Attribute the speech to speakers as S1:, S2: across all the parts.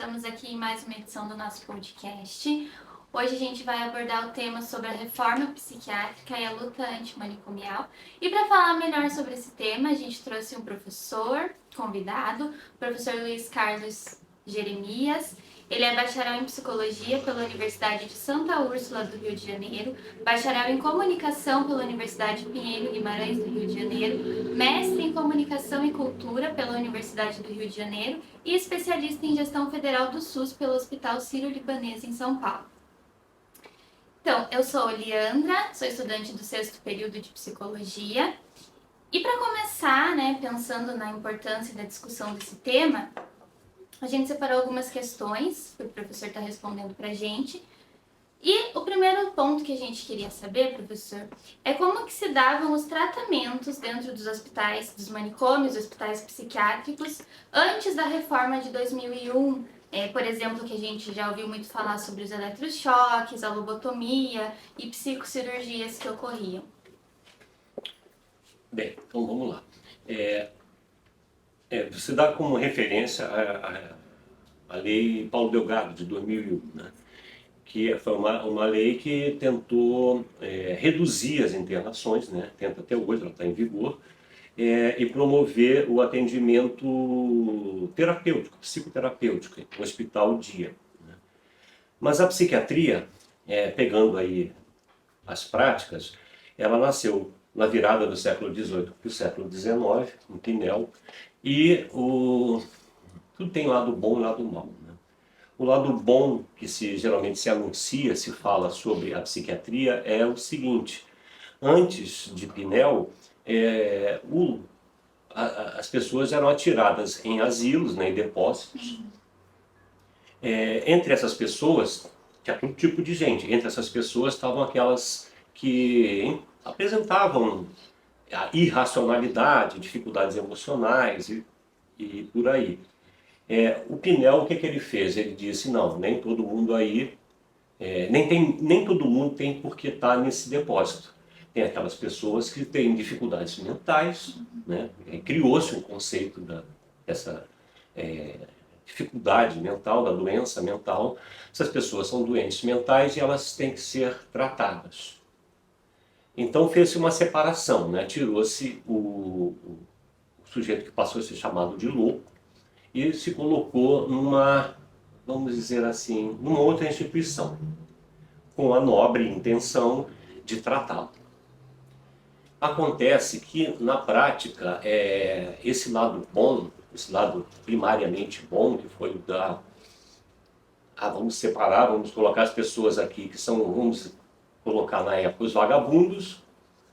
S1: estamos aqui em mais uma edição do nosso podcast. Hoje a gente vai abordar o tema sobre a reforma psiquiátrica e a luta antimanicomial. E para falar melhor sobre esse tema, a gente trouxe um professor convidado, o professor Luiz Carlos Jeremias. Ele é bacharel em psicologia pela Universidade de Santa Úrsula do Rio de Janeiro, bacharel em comunicação pela Universidade Pinheiro Guimarães do Rio de Janeiro, mestre em comunicação e cultura pela Universidade do Rio de Janeiro e especialista em gestão federal do SUS pelo Hospital Sírio-Libanês em São Paulo. Então, eu sou Leandra, sou estudante do 6º período de psicologia. E para começar, pensando na importância da discussão desse tema, a gente separou algumas questões que o professor está respondendo para a gente. E o primeiro ponto que a gente queria saber, professor, é como que se davam os tratamentos dentro dos hospitais, dos manicômios, hospitais psiquiátricos, antes da reforma de 2001. Por exemplo, que a gente já ouviu muito falar sobre os eletrochoques, a lobotomia e psicocirurgias que ocorriam.
S2: Bem, então vamos lá. Você dá como referência a Lei Paulo Delgado, de 2001, né? Que foi uma lei que tentou reduzir as internações, né? Tenta até hoje, ela está em vigor, e promover o atendimento terapêutico, psicoterapêutico, no hospital dia, né? Mas a psiquiatria, pegando aí as práticas, ela nasceu na virada do século XVIII para o século XIX, em Pinel, e tudo tem lado bom e lado mau, né? O lado bom que geralmente se anuncia, se fala sobre a psiquiatria é o seguinte: antes de Pinel, as pessoas eram atiradas em asilos, né, em depósitos. Entre essas pessoas, tinha todo tipo de gente. Entre essas pessoas estavam aquelas que apresentavam a irracionalidade, dificuldades emocionais e por aí. O Pinel, o que ele fez? Ele disse: não, nem todo mundo aí, nem todo mundo tem por que estar nesse depósito. Tem aquelas pessoas que têm dificuldades mentais, né? Criou-se um conceito dessa dificuldade mental, da doença mental. Essas pessoas são doentes mentais e elas têm que ser tratadas. Então fez-se uma separação, né? Tirou-se o sujeito que passou a ser chamado de louco e se colocou numa, vamos dizer assim, numa outra instituição, com a nobre intenção de tratá-lo. Acontece que, na prática, esse lado bom, esse lado primariamente bom, que foi o da... vamos separar, vamos colocar as pessoas aqui que são, vamos colocar na época os vagabundos,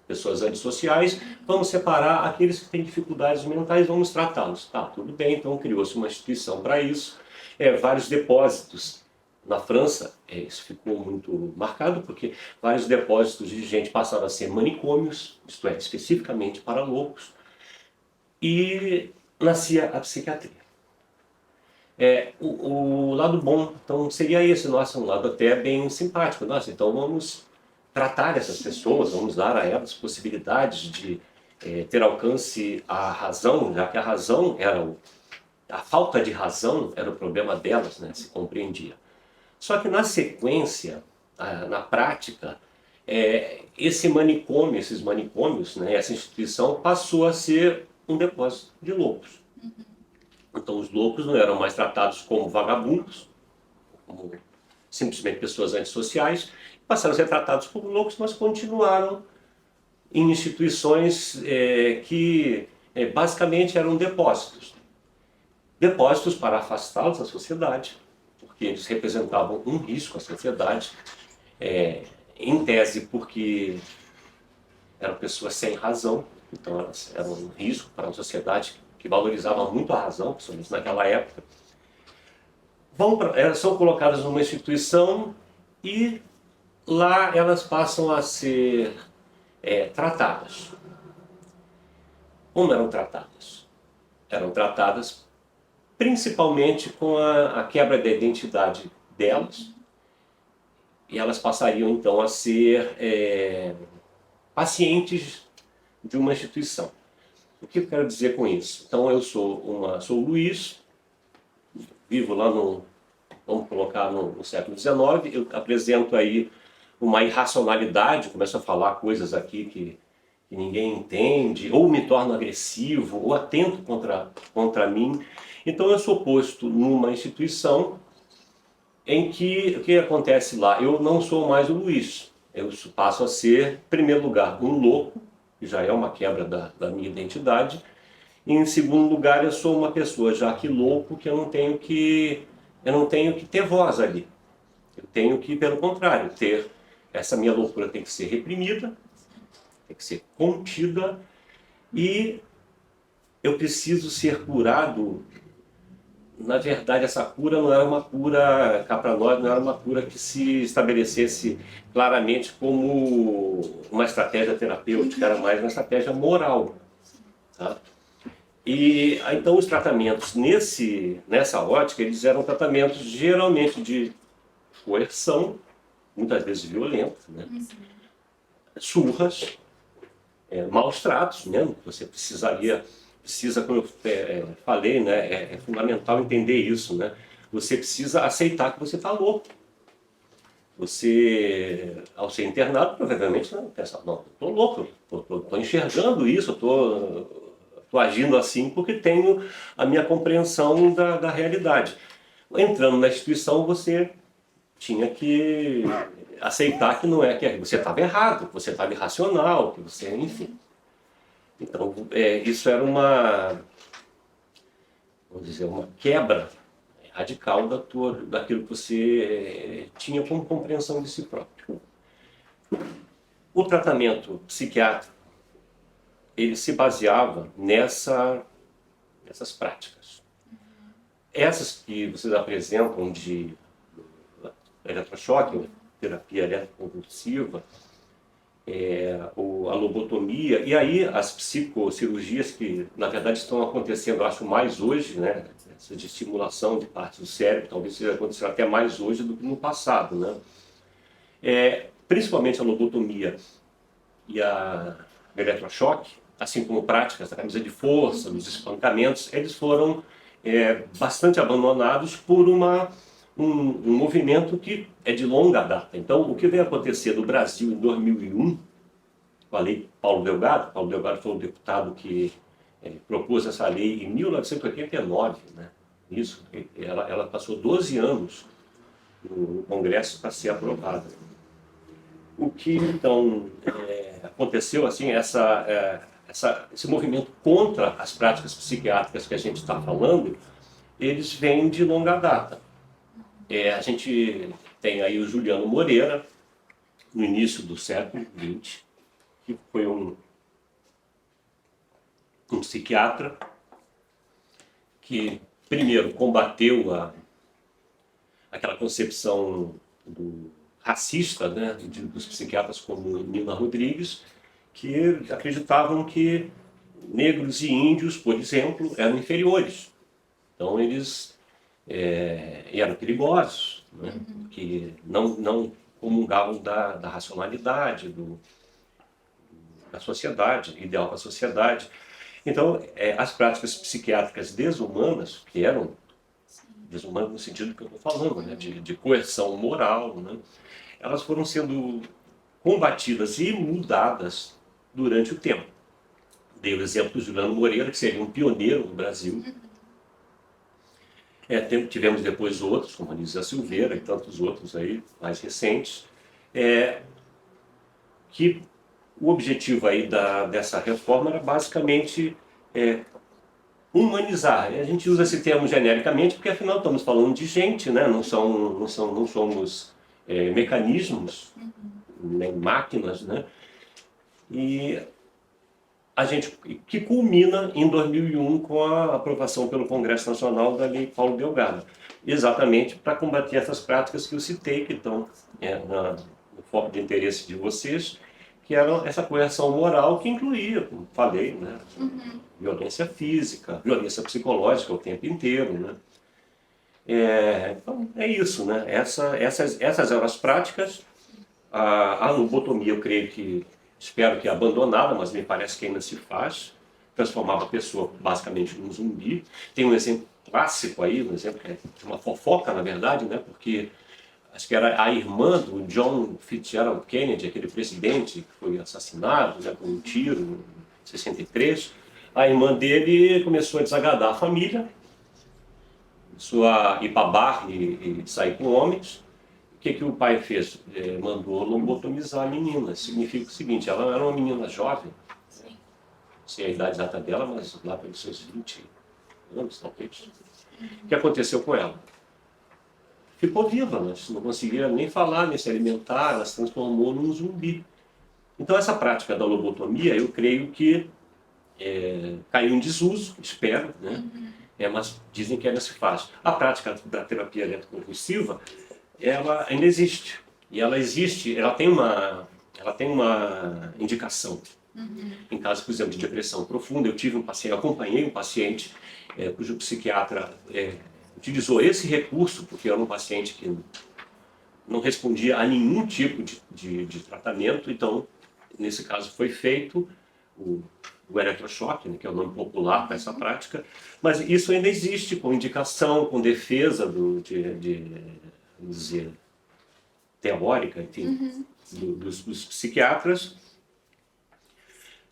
S2: pessoas antissociais, vamos separar aqueles que têm dificuldades mentais, vamos tratá-los. Tá, tudo bem, então criou-se uma instituição para isso, vários depósitos. Na França, isso ficou muito marcado, porque vários depósitos de gente passaram a ser manicômios, isto é, especificamente para loucos, e nascia a psiquiatria. O lado bom, então, seria esse, nossa, um lado até bem simpático. Nossa, então vamos tratar essas pessoas, vamos dar a elas possibilidades de ter alcance à razão, já que a razão a falta de razão era o problema delas, né, se compreendia. Só que na sequência, na prática, esse manicômio, esses manicômios, né, essa instituição passou a ser um depósito de loucos. Então os loucos não eram mais tratados como vagabundos, como simplesmente pessoas antissociais, passaram a ser tratados como loucos, mas continuaram em instituições que basicamente eram depósitos. Depósitos para afastá-los da sociedade, porque eles representavam um risco à sociedade, em tese porque eram pessoas sem razão, então elas eram um risco para uma sociedade que valorizava muito a razão, principalmente naquela época. São colocadas numa instituição e lá elas passam a ser tratadas. Como eram tratadas? Eram tratadas principalmente com a quebra da identidade delas, e elas passariam então a ser pacientes de uma instituição. O que eu quero dizer com isso? Então eu sou o Luiz, vivo lá no vamos colocar no século XIX, eu apresento aí uma irracionalidade, começo a falar coisas aqui que ninguém entende, ou me torno agressivo, ou atento contra mim. Então eu sou posto numa instituição em que o que acontece lá? Eu não sou mais o Luiz, eu passo a ser, em primeiro lugar, um louco, que já é uma quebra da minha identidade, e em segundo lugar eu sou uma pessoa já que louco, que eu não tenho que ter voz ali. Eu tenho que, pelo contrário, essa minha loucura tem que ser reprimida, tem que ser contida, e eu preciso ser curado. Na verdade, essa cura não era uma cura, cá para nós, não era uma cura que se estabelecesse claramente como uma estratégia terapêutica, era mais uma estratégia moral. Tá? E então os tratamentos nessa ótica, eles eram tratamentos geralmente de coerção, muitas vezes violenta, né? Surras, maus tratos mesmo, você precisa, como eu falei, né, é fundamental entender isso, né? Você precisa aceitar que você está louco. Você, ao ser internado, provavelmente não pensa, não, estou louco, estou enxergando isso, estou agindo assim porque tenho a minha compreensão da realidade. Entrando na instituição, você tinha que aceitar que não é, que você estava errado, que você estava irracional, que você, enfim. Então, isso era vamos dizer, uma quebra radical daquilo que você tinha como compreensão de si próprio. O tratamento psiquiátrico, ele se baseava nessas práticas. Essas que vocês apresentam de eletrochoque, terapia eletroconvulsiva, a lobotomia, e aí as psicocirurgias que na verdade estão acontecendo, eu acho, mais hoje, né? Essa de estimulação de partes do cérebro, talvez seja acontecer até mais hoje do que no passado, né? Principalmente a lobotomia e a eletrochoque, assim como práticas da camisa de força, dos espancamentos, eles foram bastante abandonados por um movimento que é de longa data. Então, o que veio acontecer no Brasil em 2001, com a lei Paulo Delgado foi o deputado que propôs essa lei em 1989, né? Isso, ela passou 12 anos no Congresso para ser aprovada. O que, então, aconteceu, assim, esse movimento contra as práticas psiquiátricas que a gente está falando, eles vêm de longa data. A gente tem aí o Juliano Moreira, no início do século XX, que foi um psiquiatra que, primeiro, combateu aquela concepção racista, né, dos psiquiatras como Nina Rodrigues, que acreditavam que negros e índios, por exemplo, eram inferiores. Então, eles eram perigosos, né? Que não comungavam da racionalidade, da sociedade, ideal para a sociedade. Então, as práticas psiquiátricas desumanas, que eram desumanas no sentido que eu estou falando, né? de coerção moral, né? Elas foram sendo combatidas e mudadas durante o tempo. Dei o exemplo do Juliano Moreira, que seria um pioneiro no Brasil. Tivemos depois outros, como a Anísia Silveira e tantos outros aí, mais recentes, que o objetivo aí dessa reforma era basicamente humanizar. A gente usa esse termo genericamente porque afinal estamos falando de gente, né? Não somos mecanismos, nem máquinas, né? E a gente, que culmina em 2001 com a aprovação pelo Congresso Nacional da Lei Paulo Delgado, exatamente para combater essas práticas que eu citei, que estão no foco de interesse de vocês, que era essa coerção moral que incluía, como falei, né, violência física, violência psicológica o tempo inteiro, né. Então é isso, né? Essas eram as práticas. A lobotomia, eu creio que, espero que abandonada, mas me parece que ainda se faz, transformava a pessoa basicamente num zumbi. Tem um exemplo clássico aí, um exemplo que é uma fofoca, na verdade, né? Porque acho que era a irmã do John Fitzgerald Kennedy, aquele presidente que foi assassinado, né, com um tiro em 63. A irmã dele começou a desagradar a família, começou a ir para bar e sair com homens. O que o pai fez? Mandou lobotomizar a menina. Significa o seguinte, ela era uma menina jovem,
S1: Sim.
S2: não sei a idade exata dela, mas lá pelos seus 20 anos, talvez. O que aconteceu com ela? Ficou viva, mas não conseguia nem falar, nem se alimentar, ela se transformou num zumbi. Então essa prática da lobotomia, eu creio que caiu em desuso, espero, né? Mas dizem que ainda se faz. A prática da terapia eletroconvulsiva, ela ainda existe. E ela existe, ela tem uma indicação. Em caso, por exemplo, de depressão profunda, eu tive um paciente, acompanhei um paciente cujo psiquiatra utilizou esse recurso, porque era um paciente que não respondia a nenhum tipo de tratamento, então, nesse caso, foi feito o eletrochoque, né, que é o nome popular para essa prática, mas isso ainda existe com indicação, com defesa vamos dizer, teórica, enfim, dos psiquiatras.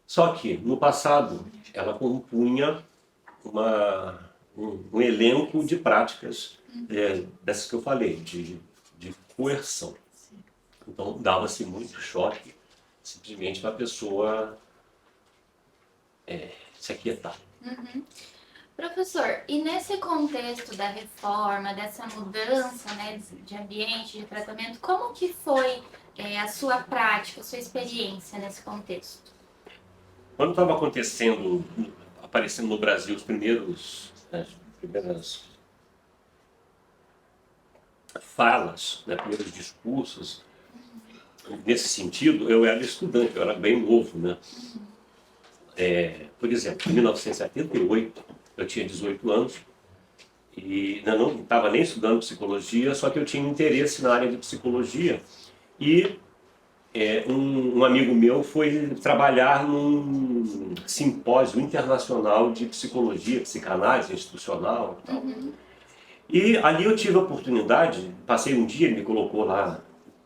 S2: Só que, no passado, ela compunha um elenco de práticas dessas que eu falei, de coerção. Então, dava-se muito choque, simplesmente para a pessoa se aquietar.
S1: Professor, e nesse contexto da reforma, dessa mudança, né, de ambiente, de tratamento, como que foi a sua prática, a sua experiência nesse contexto?
S2: Quando estava aparecendo no Brasil as primeiras falas, né, primeiros discursos, nesse sentido, eu era estudante, eu era bem novo, né? Por exemplo, em 1978, eu tinha 18 anos e ainda não estava nem estudando psicologia, só que eu tinha interesse na área de psicologia e um amigo meu foi trabalhar num simpósio internacional de psicologia, psicanálise institucional e tal. E ali eu tive a oportunidade, passei um dia, ele me colocou lá,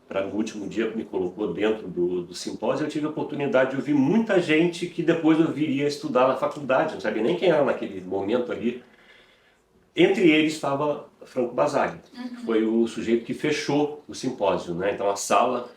S2: para o último dia me colocou dentro do simpósio, eu tive a oportunidade de ouvir muita gente que depois eu viria estudar na faculdade, não sabia nem quem era naquele momento ali. Entre eles estava Franco Basaglia, que foi o sujeito que fechou o simpósio, né? Então a sala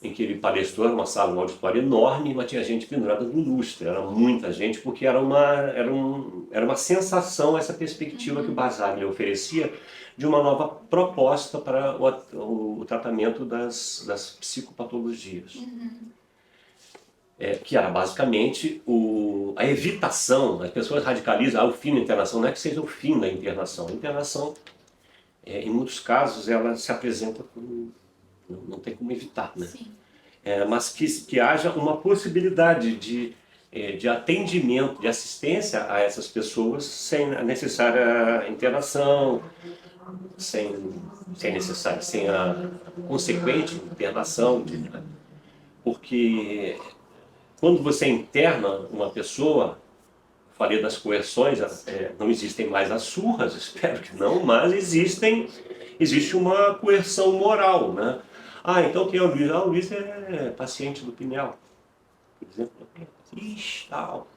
S2: em que ele palestrou era uma sala, um auditório enorme, mas tinha gente pendurada no lustre, era muita gente, porque era uma sensação, essa perspectiva que o Basaglia oferecia de uma nova proposta para o tratamento das psicopatologias. Que era basicamente a evitação, as pessoas radicalizam o fim da internação, não é que seja o fim da internação. A internação, em muitos casos, ela se apresenta como não tem como evitar, né? Mas que haja uma possibilidade de atendimento, de assistência a essas pessoas sem a necessária internação, sem a consequente internação, porque quando você interna uma pessoa, falei das coerções, não existem mais as surras, espero que não, mas existe uma coerção moral, né? Então quem é o Luiz? O Luiz é paciente do Pinel, por exemplo. Ixi, tal.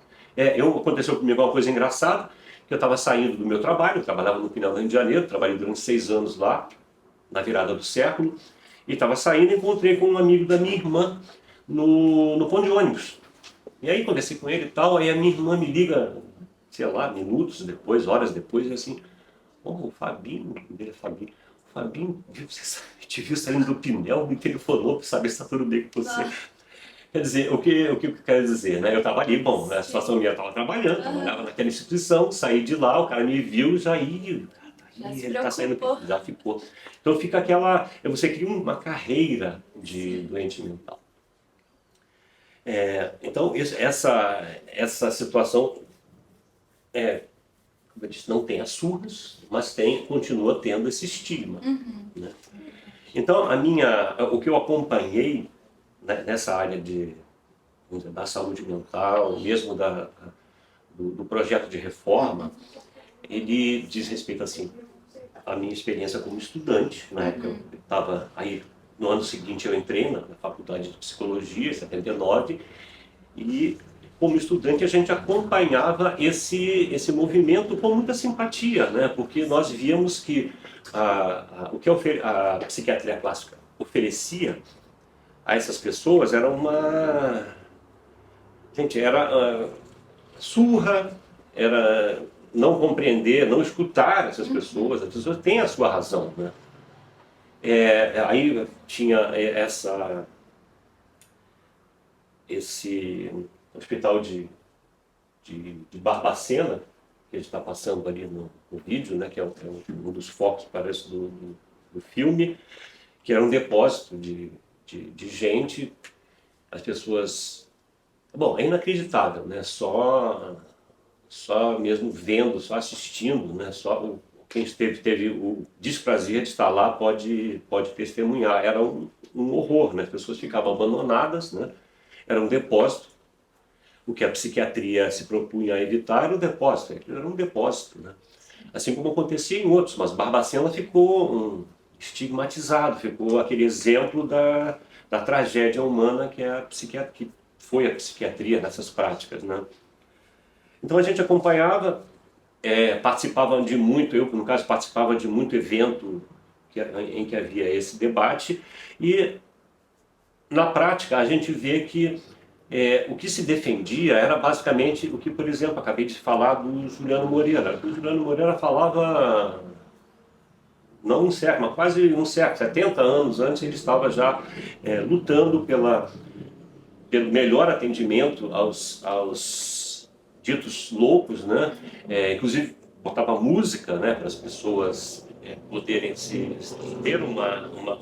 S2: Aconteceu comigo uma coisa engraçada, que eu estava saindo do meu trabalho, eu trabalhava no Pinel do Rio de Janeiro, trabalhei durante 6 anos lá, na virada do século, e estava saindo e encontrei com um amigo da minha irmã no ponto de ônibus. E aí conversei com ele e tal, aí a minha irmã me liga, sei lá, minutos depois, horas depois, e assim, o Fabinho, dele é Fabinho, Fabinho, te viu saindo do Pinel, me telefonou para saber se está tudo bem com você. Quer dizer, o que eu quero dizer, né? Eu estava ali, bom, a situação minha, eu estava trabalhando, trabalhava naquela instituição, saí de lá, o cara me viu, já ia, ele está saindo, já ficou. Então fica você cria uma carreira de doente mental. Então essa situação, como eu disse, não tem as surras, mas continua tendo esse estigma. Né? Então o que eu acompanhei, né, nessa área da saúde mental, mesmo do projeto de reforma, ele diz respeito assim à minha experiência como estudante. Na época eu estava aí, no ano seguinte eu entrei na faculdade de psicologia, em 79, e como estudante a gente acompanhava esse movimento com muita simpatia, né? Porque nós víamos que o que a psiquiatria clássica oferecia a essas pessoas era uma... Gente, era surra, era não compreender, não escutar essas pessoas. As pessoas têm a sua razão, né? Aí tinha esse hospital de Barbacena, que a gente está passando ali no vídeo, né, que é um dos focos, parece, do filme, que era um depósito de gente. As pessoas... Bom, é inacreditável, né? Só mesmo vendo, só assistindo, né? Quem teve o desprazer de estar lá pode testemunhar. Era um horror, né? As pessoas ficavam abandonadas, né? Era um depósito. O que a psiquiatria se propunha a evitar era o depósito. Aquilo era um depósito, né? Assim como acontecia em outros, mas Barbacena ficou estigmatizado, ficou aquele exemplo da tragédia humana que foi a psiquiatria nessas práticas, né? Então a gente acompanhava, participava de muito, eu no caso participava de muito evento em que havia esse debate, e na prática a gente vê que o que se defendia era basicamente o que, por exemplo, acabei de falar do Juliano Moreira. O Juliano Moreira falava, não um século, mas quase um século, 70 anos antes, ele estava já lutando pelo melhor atendimento aos ditos loucos, né? Inclusive botava música, né, para as pessoas poderem ter um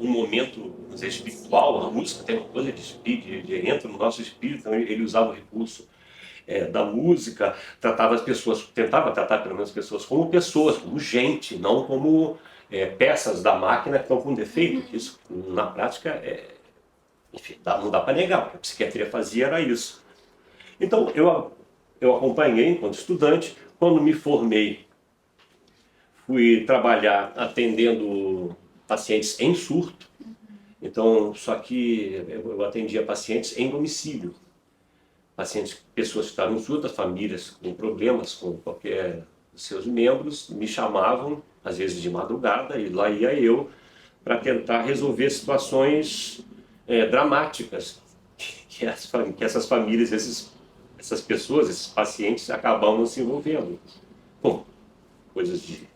S2: momento, vamos dizer, espiritual. A música tem uma coisa de espírito, entra no nosso espírito. Então ele usava o recurso da música, tratava as pessoas, tentava tratar pelo menos as pessoas, como gente, não como peças da máquina que estão com defeito. Isso na prática enfim, não dá para negar. O que a psiquiatria fazia era isso. Então eu acompanhei enquanto estudante. Quando me formei, fui trabalhar atendendo pacientes em surto. Então, só que eu atendia pacientes em domicílio. Pessoas que estavam em surto, as famílias com problemas com qualquer dos seus membros, me chamavam, às vezes de madrugada, e lá ia eu para tentar resolver situações dramáticas que essas famílias, essas pessoas, esses pacientes acabavam se envolvendo. Bom, coisas de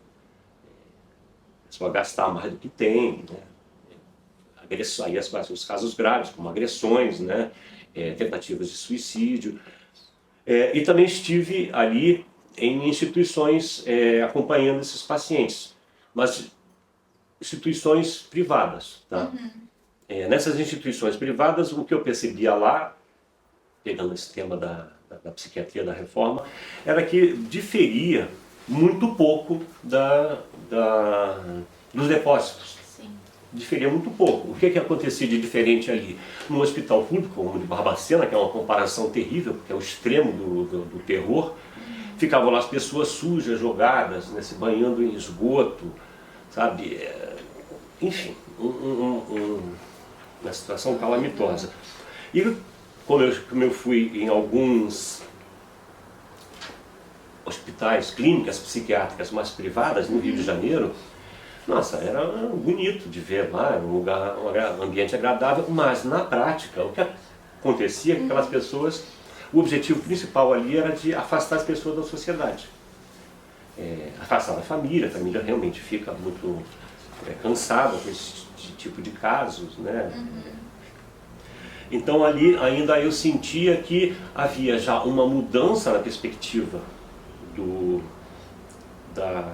S2: só gastar mais do que tem, né? Aí os casos graves, como agressões, né? Tentativas de suicídio. E também estive ali em instituições acompanhando esses pacientes, mas instituições privadas, tá? Nessas instituições privadas, o que eu percebia lá, pegando esse tema da psiquiatria da reforma, era que diferia muito pouco dos depósitos.
S1: Sim.
S2: Diferia muito pouco. O que acontecia de diferente ali? No hospital público, como o de Barbacena, que é uma comparação terrível, porque é o extremo do terror, ficavam lá as pessoas sujas, jogadas, né, se banhando em esgoto, sabe? Enfim, uma situação calamitosa. E como eu fui em alguns hospitais, clínicas psiquiátricas mais privadas no Rio de Janeiro, nossa, era bonito de ver lá, um ambiente agradável, mas na prática o que acontecia é que aquelas pessoas, o objetivo principal ali era de afastar as pessoas da sociedade. Afastar a família realmente fica muito cansada com esse tipo de casos, né? Então ali ainda eu sentia que havia já uma mudança na perspectiva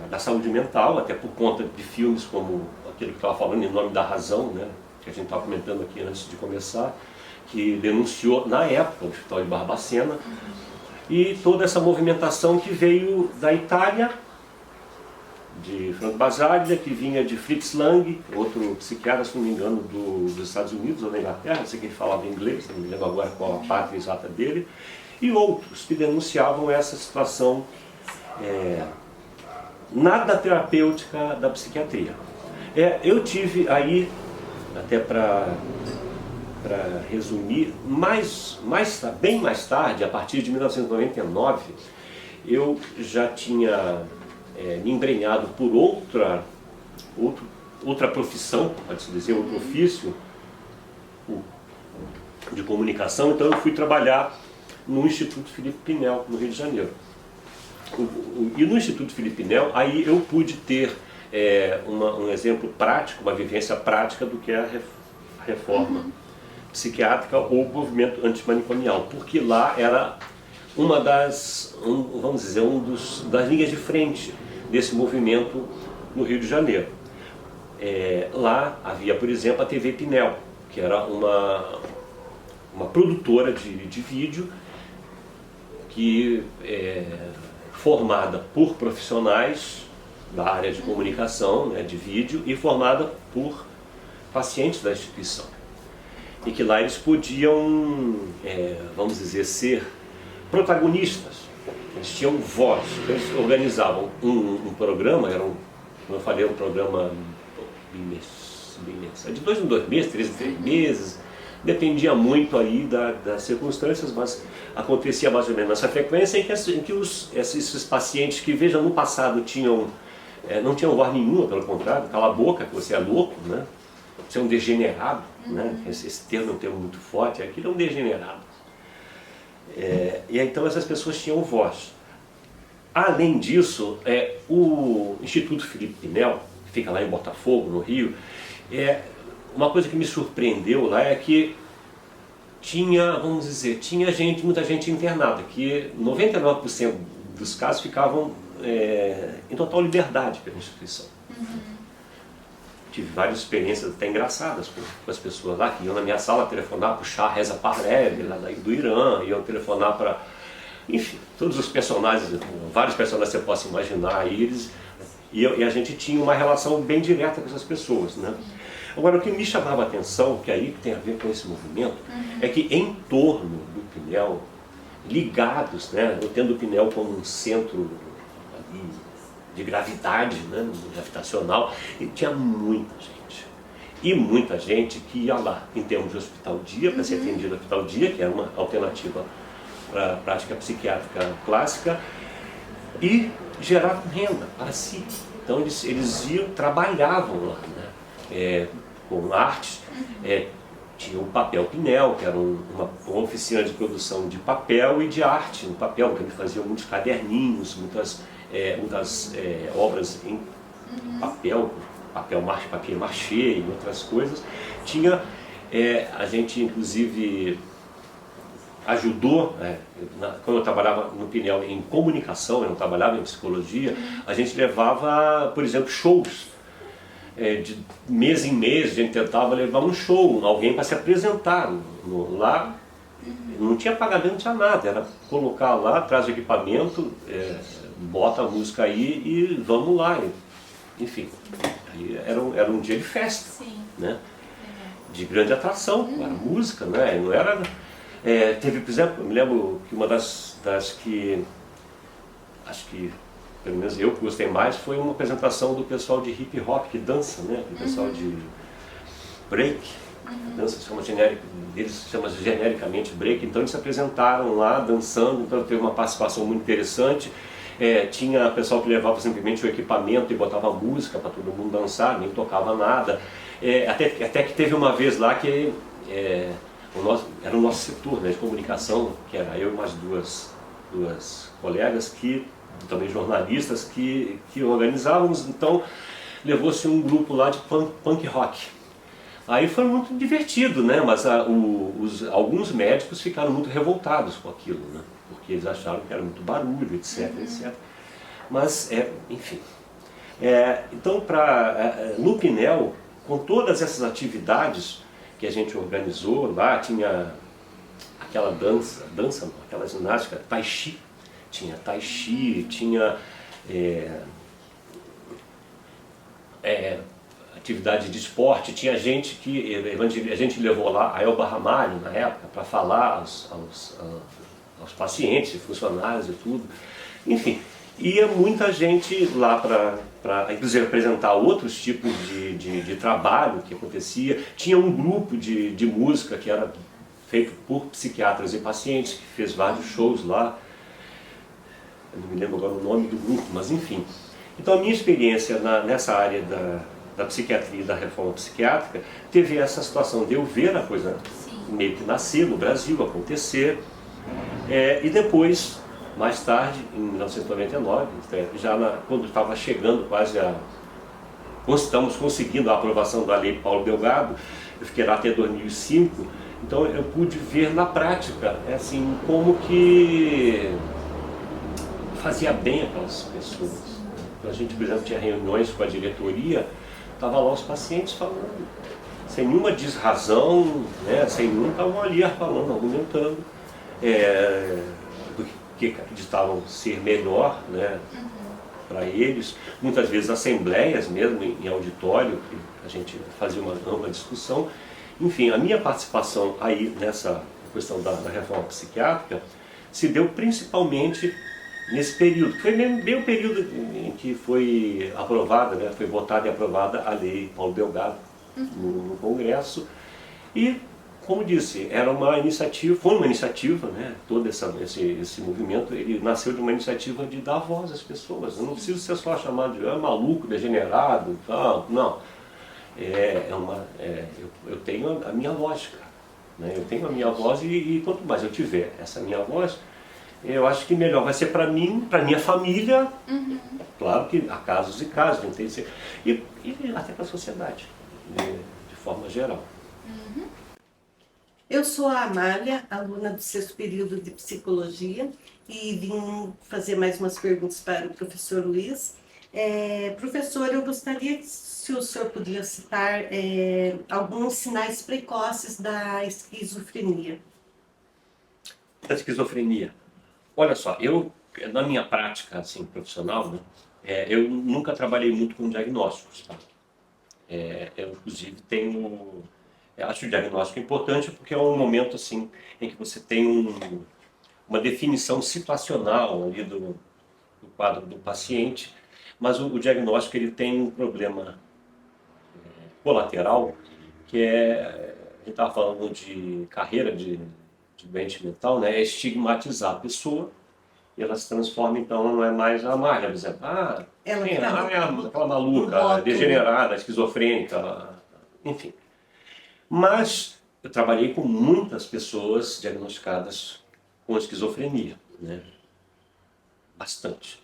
S2: da saúde mental, até por conta de filmes como aquele que estava falando, Em Nome da Razão, né, que a gente estava comentando aqui antes de começar, que denunciou na época o Hospital de Barbacena, e toda essa movimentação que veio da Itália, de Franco Basaglia, que vinha de Fritz Lang, outro psiquiatra, se não me engano, dos Estados Unidos ou da Inglaterra, não sei quem falava inglês, não me lembro agora qual a pátria exata dele, e outros que denunciavam essa situação nada terapêutica da psiquiatria. Eu tive aí, até para resumir, bem mais tarde, a partir de 1999, eu já tinha me embrenhado por outra profissão, pode-se dizer, outro ofício de comunicação. Então eu fui trabalhar no Instituto Felipe Pinel, no Rio de Janeiro. E no Instituto Felipe Pinel, aí eu pude ter um exemplo prático, uma vivência prática do que é a reforma psiquiátrica ou movimento antimanicomial, porque lá era uma das linhas de frente desse movimento no Rio de Janeiro. Lá havia, por exemplo, a TV Pinel, que era uma produtora de vídeo que formada por profissionais da área de comunicação, né, de vídeo, e formada por pacientes da instituição. E que lá eles podiam, vamos dizer, ser protagonistas. Eles tinham voz. Eles organizavam um programa, como eu falei, um programa de 2 em 2 meses, 3 em 3 meses, dependia muito aí das circunstâncias, mas acontecia mais ou menos nessa frequência em que esses pacientes que, veja, no passado não tinham voz nenhuma, pelo contrário, cala a boca, que você é louco, né? Você é um degenerado, né? Esse termo é um termo muito forte, aquilo é um degenerado. E então essas pessoas tinham voz. Além disso, o Instituto Felipe Pinel, que fica lá em Botafogo, no Rio, uma coisa que me surpreendeu lá é que tinha muita gente internada, que 99% dos casos ficavam em total liberdade pela instituição. Tive várias experiências até engraçadas com as pessoas lá, que iam na minha sala telefonar para o Shah Reza Pahlavi, lá do Irã, iam telefonar para, enfim, todos os personagens, vários personagens que você possa imaginar aí, e a gente tinha uma relação bem direta com essas pessoas, né? Agora, o que me chamava a atenção, que aí tem a ver com esse movimento, é que em torno do Pinel, ligados, né, eu tendo o Pinel como um centro ali de gravidade, né, gravitacional, e tinha muita gente. E muita gente que ia lá, em termos de hospital-dia, para ser atendido no hospital-dia, que era uma alternativa para a prática psiquiátrica clássica, e gerar renda para si. Então eles trabalhavam lá, né, com arte. Tinha o Papel Pinel, que era uma oficina de produção de papel e de arte no papel, que ele fazia muitos caderninhos, muitas obras em papel machê e outras coisas. A gente inclusive ajudou, quando eu trabalhava no Pinel em comunicação, eu não trabalhava em psicologia, a gente levava, por exemplo, shows. De mês em mês a gente tentava levar um show, alguém para se apresentar lá. Não tinha pagamento, não tinha nada, era colocar lá, traz o equipamento, bota a música aí e vamos lá. Enfim, aí era um dia de festa. Sim. Né? De grande atração, era música, né? Não era, teve, por exemplo, eu me lembro que uma das que, acho que pelo menos eu que gostei mais, foi uma apresentação do pessoal de hip hop que dança, né? O pessoal de break, dança eles chamam genericamente break. Então eles se apresentaram lá dançando, então teve uma participação muito interessante. Tinha pessoal que levava simplesmente o equipamento e botava música para todo mundo dançar, nem tocava nada. Até que teve uma vez lá que era o nosso setor, né, de comunicação, que era eu e mais duas colegas que também jornalistas que organizávamos. Então levou-se um grupo lá de punk rock. Aí foi muito divertido, né? Mas alguns médicos ficaram muito revoltados com aquilo, né? Porque eles acharam que era muito barulho, etc, etc. Mas, enfim. Então, no Pinel, com todas essas atividades que a gente organizou, lá tinha aquela aquela ginástica, Tai Chi. Tinha Tai Chi, tinha atividade de esporte, tinha gente que a gente levou lá a Elba Ramalho na época para falar aos pacientes, funcionários e tudo. Enfim, ia muita gente lá para inclusive apresentar outros tipos de trabalho que acontecia. Tinha um grupo de música que era feito por psiquiatras e pacientes, que fez vários shows lá. Eu não me lembro agora o nome do grupo, mas enfim. Então a minha experiência nessa área da psiquiatria e da reforma psiquiátrica teve essa situação de eu ver a coisa meio que nascer no Brasil, acontecer, e depois, mais tarde, em 1999, quando estava chegando quase estamos conseguindo a aprovação da Lei Paulo Delgado, eu fiquei lá até 2005, então eu pude ver na prática, assim, como que fazia bem aquelas pessoas. A gente, por exemplo, tinha reuniões com a diretoria, estava lá os pacientes falando, sem nenhuma desrazão, né, sem nenhum, estavam ali falando, argumentando do que acreditavam ser melhor, né, para eles. Muitas vezes assembleias mesmo, em auditório, que a gente fazia uma ampla discussão. Enfim, a minha participação aí nessa questão da reforma psiquiátrica se deu principalmente nesse período, que foi bem o período em que foi aprovada, né, foi votada e aprovada a Lei Paulo Delgado no Congresso. E, como disse, foi uma iniciativa, né, todo esse movimento, ele nasceu de uma iniciativa de dar voz às pessoas. Eu não preciso ser só chamado de maluco, degenerado, não. Eu tenho a minha voz, cara, né? Eu tenho a minha voz e quanto mais eu tiver essa minha voz, eu acho que melhor vai ser para mim, para minha família, claro que há casos e casos, não tem que ser, e até para a sociedade, de forma geral.
S3: Eu sou a Amália, aluna do 6º período de Psicologia, e vim fazer mais umas perguntas para o professor Luiz. Professor, eu gostaria se o senhor podia citar alguns sinais precoces da esquizofrenia.
S2: Da esquizofrenia. Olha só, eu, na minha prática assim, profissional, né, eu nunca trabalhei muito com diagnósticos. Tá? Eu, inclusive, acho o diagnóstico importante porque é um momento assim, em que você tem uma definição situacional ali do quadro do paciente, mas o diagnóstico ele tem um problema colateral, que a gente estava falando de carreira de doente mental, né, é estigmatizar a pessoa, e ela se transforma, então, não é mais a Amália, por exemplo. Aquela maluca, degenerada, esquizofrênica, enfim. Mas eu trabalhei com muitas pessoas diagnosticadas com esquizofrenia, né? Bastante.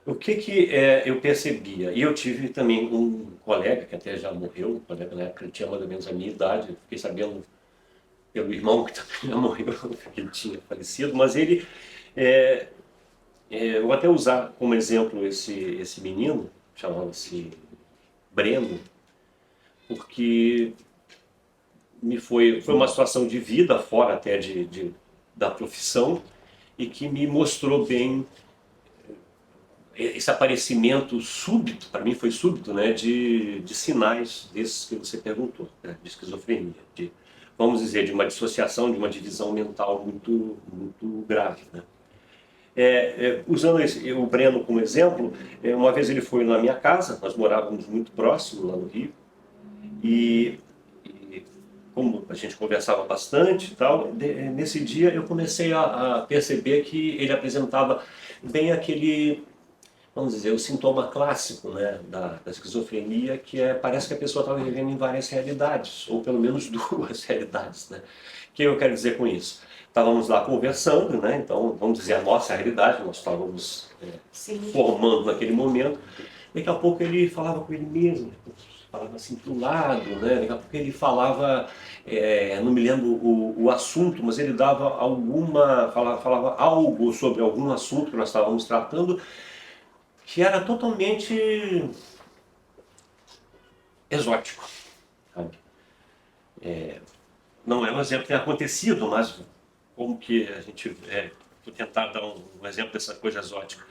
S2: O que eu percebia? E eu tive também um colega, que até já morreu, um colega na época, ele tinha mais ou menos a minha idade, eu fiquei sabendo pelo irmão que também já morreu, que ele tinha falecido, mas ele... eu vou até usar como exemplo esse menino, chamava-se Breno, porque foi uma situação de vida, fora até da profissão, e que me mostrou bem esse aparecimento súbito, para mim foi súbito, né, de sinais desses que você perguntou, né, de esquizofrenia, vamos dizer, de uma dissociação, de uma divisão mental muito, muito grave, né. Usando o Breno como exemplo, uma vez ele foi na minha casa, nós morávamos muito próximo lá no Rio, e como a gente conversava bastante e tal, nesse dia eu comecei a perceber que ele apresentava bem aquele, vamos dizer, o sintoma clássico, né, da esquizofrenia, que parece que a pessoa estava vivendo em várias realidades, ou pelo menos duas realidades, né. O que eu quero dizer com isso? Estávamos lá conversando, né, então vamos dizer a nossa realidade, nós estávamos formando naquele momento. Daqui a pouco ele falava com ele mesmo, falava assim para o lado, né? Daqui a pouco ele falava, não me lembro o assunto, mas ele dava falava algo sobre algum assunto que nós estávamos tratando, que era totalmente exótico, sabe? Não é um exemplo que tenha acontecido, mas como que a gente... vou tentar dar um exemplo dessa coisa exótica.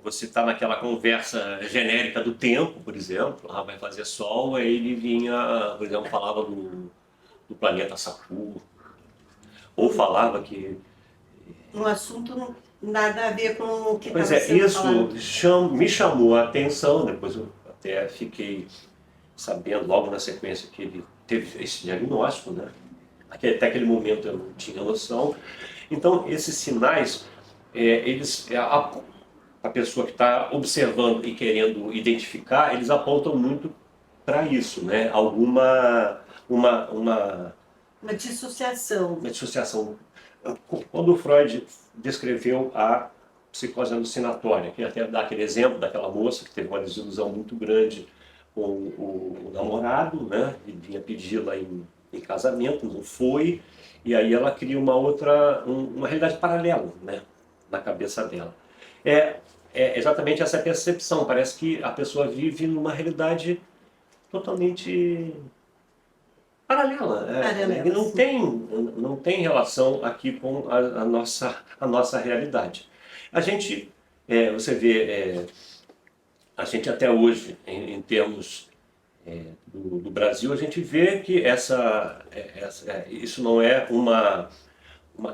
S2: Você está naquela conversa genérica do tempo, por exemplo, vai fazer sol, aí ele vinha, por exemplo, falava do planeta Saturno, ou falava que...
S3: Um assunto Nada a ver com o que
S2: Pois
S3: estava
S2: é,
S3: sendo
S2: isso
S3: falado.
S2: me chamou a atenção, depois eu até fiquei sabendo logo na sequência que ele teve esse diagnóstico, né? Até aquele momento eu não tinha noção. Então, esses sinais, a pessoa que está observando e querendo identificar, eles apontam muito para isso, né? Uma
S3: Uma dissociação.
S2: uma dissociação. Quando o Freud descreveu a psicose alucinatória, que até dá aquele exemplo daquela moça que teve uma desilusão muito grande com o namorado, né? E vinha pedi-la em casamento, não foi, e aí ela cria uma realidade paralela, né? Na cabeça dela. É, é exatamente essa percepção. Parece que a pessoa vive numa realidade totalmente paralela. E
S3: Paralelas.
S2: não tem relação aqui com a nossa realidade. A gente, você vê, a gente até hoje, em termos do Brasil, a gente vê que isso não é uma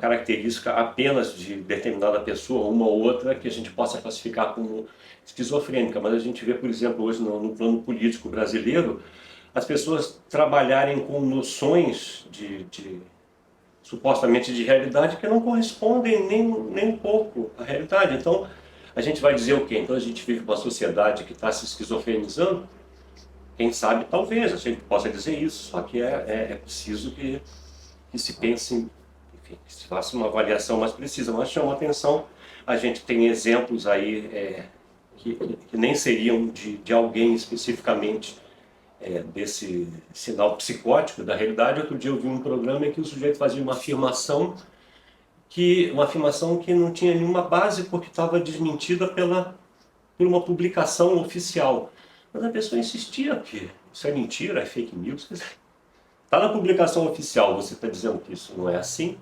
S2: característica apenas de determinada pessoa, uma ou outra, que a gente possa classificar como esquizofrênica, mas a gente vê, por exemplo, hoje no plano político brasileiro, as pessoas trabalharem com noções supostamente de realidade que não correspondem nem um pouco à realidade. Então, a gente vai dizer o quê? Então, a gente vive uma sociedade que está se esquizofrenizando? Quem sabe, talvez, a gente possa dizer isso, só que é preciso que se pense, enfim, que se faça uma avaliação mais precisa. Mas chama atenção, a gente tem exemplos aí que nem seriam de alguém especificamente desse sinal psicótico da realidade. Outro dia eu vi um programa em que o sujeito fazia uma afirmação que não tinha nenhuma base porque estava desmentida por uma publicação oficial. Mas a pessoa insistia que isso é mentira, é fake news. Está na publicação oficial, você está dizendo que isso não é assim,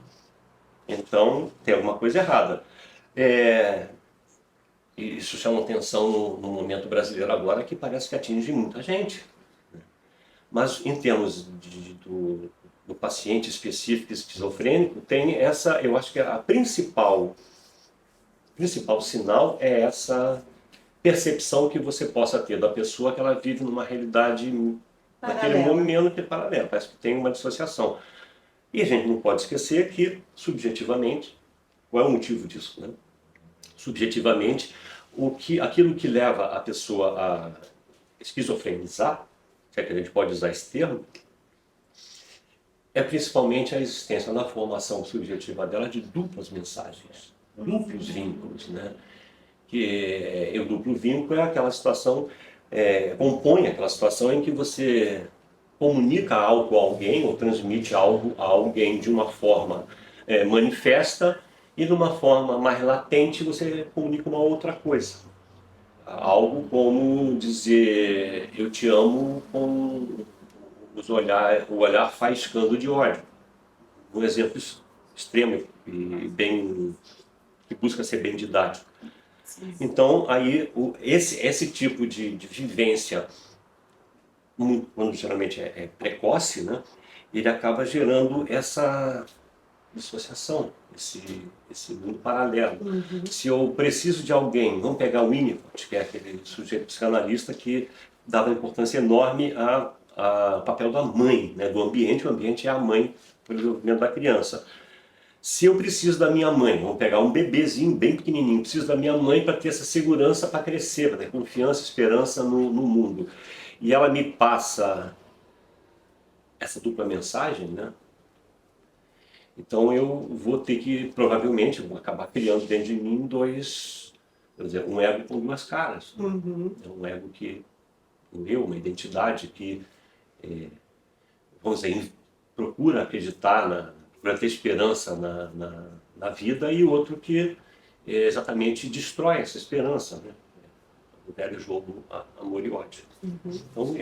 S2: então tem alguma coisa errada. E isso chama atenção no momento brasileiro agora, que parece que atinge muita gente. Mas em termos do paciente específico esquizofrênico, tem essa, eu acho que a principal sinal é essa percepção que você possa ter da pessoa que ela vive numa realidade naquele
S3: Paralela.
S2: momento paralela, parece que tem uma dissociação. E a gente não pode esquecer que, subjetivamente, qual é o motivo disso, né? Subjetivamente, aquilo que leva a pessoa a esquizofrenizar, se é que a gente pode usar esse termo, é principalmente a existência na formação subjetiva dela de duplas mensagens, duplos vínculos, né? O duplo vínculo é aquela situação, compõe aquela situação em que você comunica algo a alguém ou transmite algo a alguém de uma forma manifesta e de uma forma mais latente você comunica uma outra coisa. Algo como dizer eu te amo com o olhar faiscando de ódio. Um exemplo extremo e que busca ser bem didático. Então, aí, esse tipo de vivência, quando geralmente é precoce, né, ele acaba gerando essa dissociação, esse mundo paralelo.
S3: Uhum.
S2: Se eu preciso de alguém, vamos pegar o Winnicott, que é aquele sujeito psicanalista que dava importância enorme ao papel da mãe, né, do ambiente. O ambiente é a mãe para o desenvolvimento da criança. Se eu preciso da minha mãe, vamos pegar um bebezinho bem pequenininho, preciso da minha mãe para ter essa segurança para crescer, para ter confiança, esperança no mundo. E ela me passa essa dupla mensagem, né? Então eu vou ter que, provavelmente, vou acabar criando dentro de mim um ego com duas caras.
S3: Uhum.
S2: É um ego uma identidade que, vamos dizer, procura acreditar, procura ter esperança na vida, e outro que exatamente destrói essa esperança, né? O velho jogo amor e ódio.
S3: Uhum.
S2: Então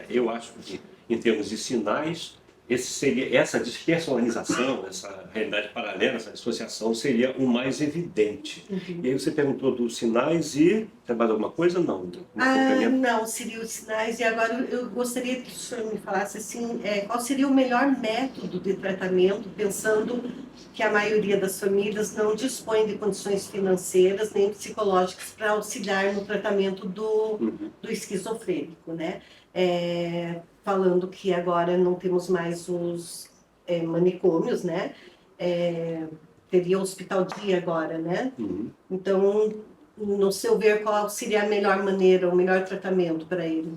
S2: eu acho que, em termos de sinais, essa despersonalização, essa realidade paralela, essa dissociação seria o mais evidente.
S3: Uhum.
S2: E aí você perguntou dos sinais e tem mais alguma coisa? Não.
S3: Não, seriam os sinais. E agora eu gostaria que o senhor me falasse assim, qual seria o melhor método de tratamento, pensando que a maioria das famílias não dispõe de condições financeiras nem psicológicas para auxiliar no tratamento do esquizofrênico, né? Falando que agora não temos mais os manicômios, né? Teria o hospital dia agora, né? Então, no seu ver, qual seria a melhor maneira, o melhor tratamento para ele?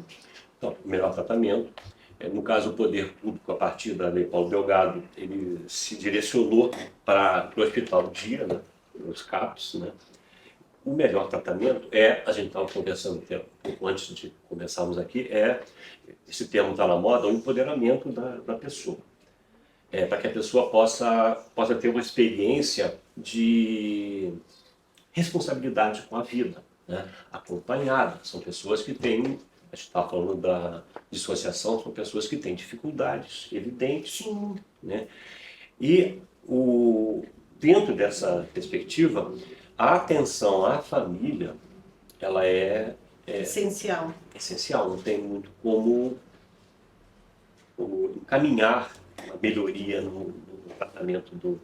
S2: Então, o melhor tratamento, no caso o poder público, a partir da Lei Paulo Delgado, ele se direcionou para o hospital dia, né? Os CAPs, né? O melhor tratamento a gente estava conversando até um pouco antes de começarmos aqui, esse termo está na moda, o empoderamento da pessoa. Para que a pessoa possa ter uma experiência de responsabilidade com a vida, né? Acompanhada. São pessoas que têm, a gente estava falando da dissociação, são pessoas que têm dificuldades evidentes.
S3: Sim.
S2: Né? E dentro dessa perspectiva, a atenção à família, ela é
S3: essencial.
S2: Essencial, não tem muito como encaminhar uma melhoria no tratamento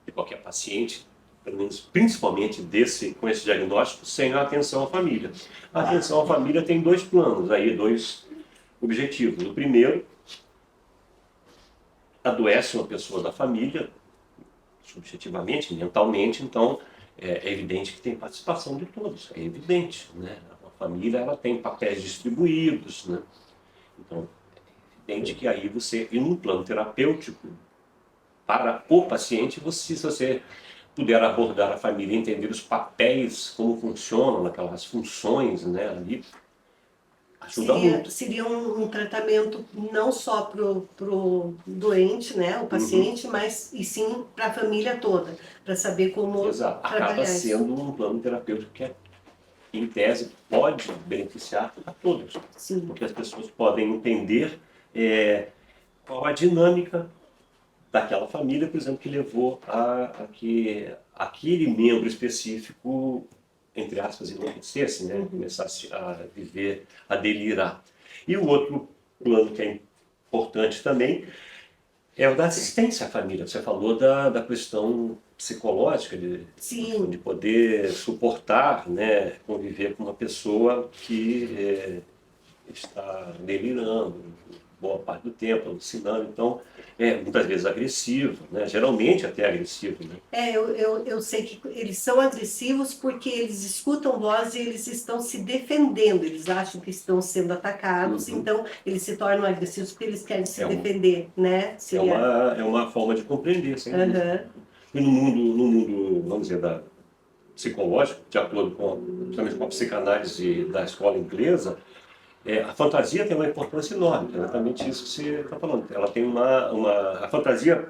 S2: de qualquer paciente, pelo menos principalmente com esse diagnóstico, sem a atenção à família. A atenção à família tem dois planos, aí, dois objetivos. O primeiro, adoece uma pessoa da família, subjetivamente, mentalmente, então é evidente que tem participação de todos, é evidente, né? A família ela tem papéis distribuídos, né? Então, é evidente que aí e num plano terapêutico, para o paciente, se você puder abordar a família, entender os papéis, como funcionam, aquelas funções, né, ali, ajuda muito.
S3: Seria um tratamento não só pro doente, né, o paciente, mas e sim para a família toda, para saber como
S2: Exato.
S3: trabalhar
S2: Acaba
S3: isso.
S2: sendo um plano terapêutico que, em tese, pode beneficiar a todos.
S3: Sim.
S2: Porque as pessoas podem entender qual a dinâmica daquela família, por exemplo, que levou a que aquele membro específico, entre aspas, enlouquecesse, né? Começasse a viver, a delirar. E o outro plano que é importante também é o da assistência à família. Você falou da questão psicológica, de poder suportar, né? Conviver com uma pessoa que está delirando boa parte do tempo, alucinando, então muitas vezes agressivo, né? Geralmente até agressivo. Né?
S3: Eu sei que eles são agressivos porque eles escutam voz e eles estão se defendendo, eles acham que estão sendo atacados, então eles se tornam agressivos porque eles querem se defender, né?
S2: É uma forma de compreender, sem dúvida. E no mundo, vamos dizer, psicológico, de acordo principalmente com a psicanálise da escola inglesa, a fantasia tem uma importância enorme, exatamente isso que você está falando. Ela tem a fantasia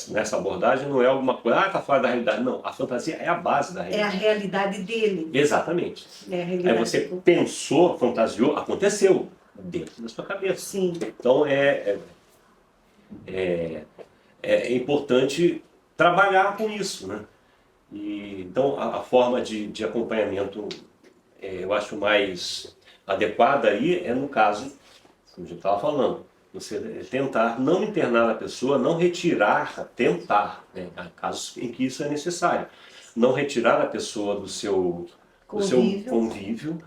S2: nessa abordagem não é alguma coisa, está fora da realidade. Não, a fantasia é a base da realidade.
S3: É a realidade dele.
S2: Exatamente.
S3: É a realidade.
S2: Aí você pensou, fantasiou, aconteceu dentro da sua cabeça.
S3: Sim.
S2: Então é importante trabalhar com isso, né? Então a forma de acompanhamento, eu acho mais adequada aí no caso, como a gente estava falando, você tentar não internar a pessoa, não retirar, tentar, né? Há casos em que isso é necessário, não retirar a pessoa do seu convívio,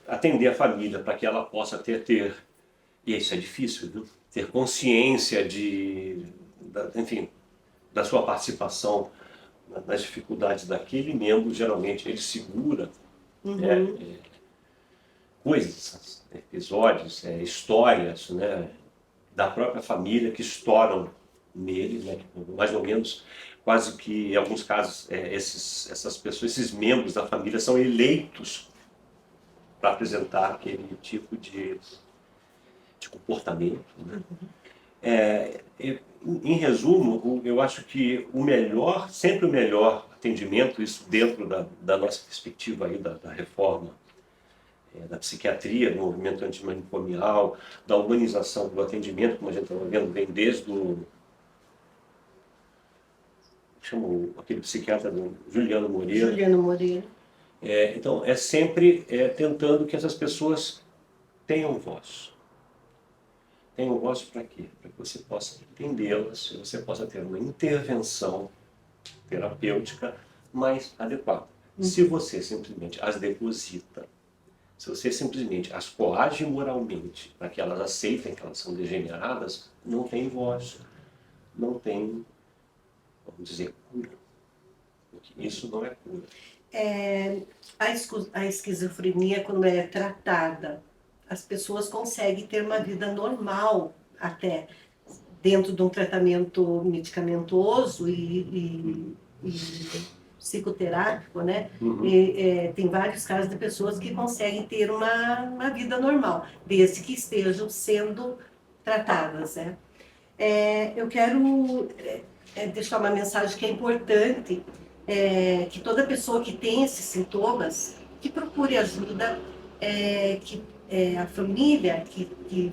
S2: atender a família para que ela possa ter, e isso é difícil, viu? Ter consciência enfim, da sua participação nas dificuldades daquele membro. Geralmente ele segura coisas, episódios, histórias, né, da própria família que estouram nele, né, mais ou menos, quase que em alguns casos essas pessoas, esses membros da família são eleitos para apresentar aquele tipo de comportamento. Né? Em resumo, eu acho que sempre o melhor atendimento, isso dentro da nossa perspectiva aí da reforma da psiquiatria, do movimento antimanicomial, da humanização do atendimento, como a gente está vendo, vem desde aquele psiquiatra Juliano Moreira.
S3: Juliano Moreira.
S2: Então, sempre tentando que essas pessoas tenham voz. Tenham voz para quê? Para que você possa entendê-las e você possa ter uma intervenção terapêutica mais adequada. Se você simplesmente as deposita, se você simplesmente as coage moralmente para que elas aceitem que elas são degeneradas, não tem voz, não tem, vamos dizer, cura. Porque isso não é cura.
S3: A esquizofrenia, quando é tratada, as pessoas conseguem ter uma vida normal até dentro de um tratamento medicamentoso e psicoterápico, né? Tem vários casos de pessoas que conseguem ter uma vida normal, desde que estejam sendo tratadas, né? Eu quero deixar uma mensagem que é importante, que toda pessoa que tem esses sintomas, que procure ajuda, que a família que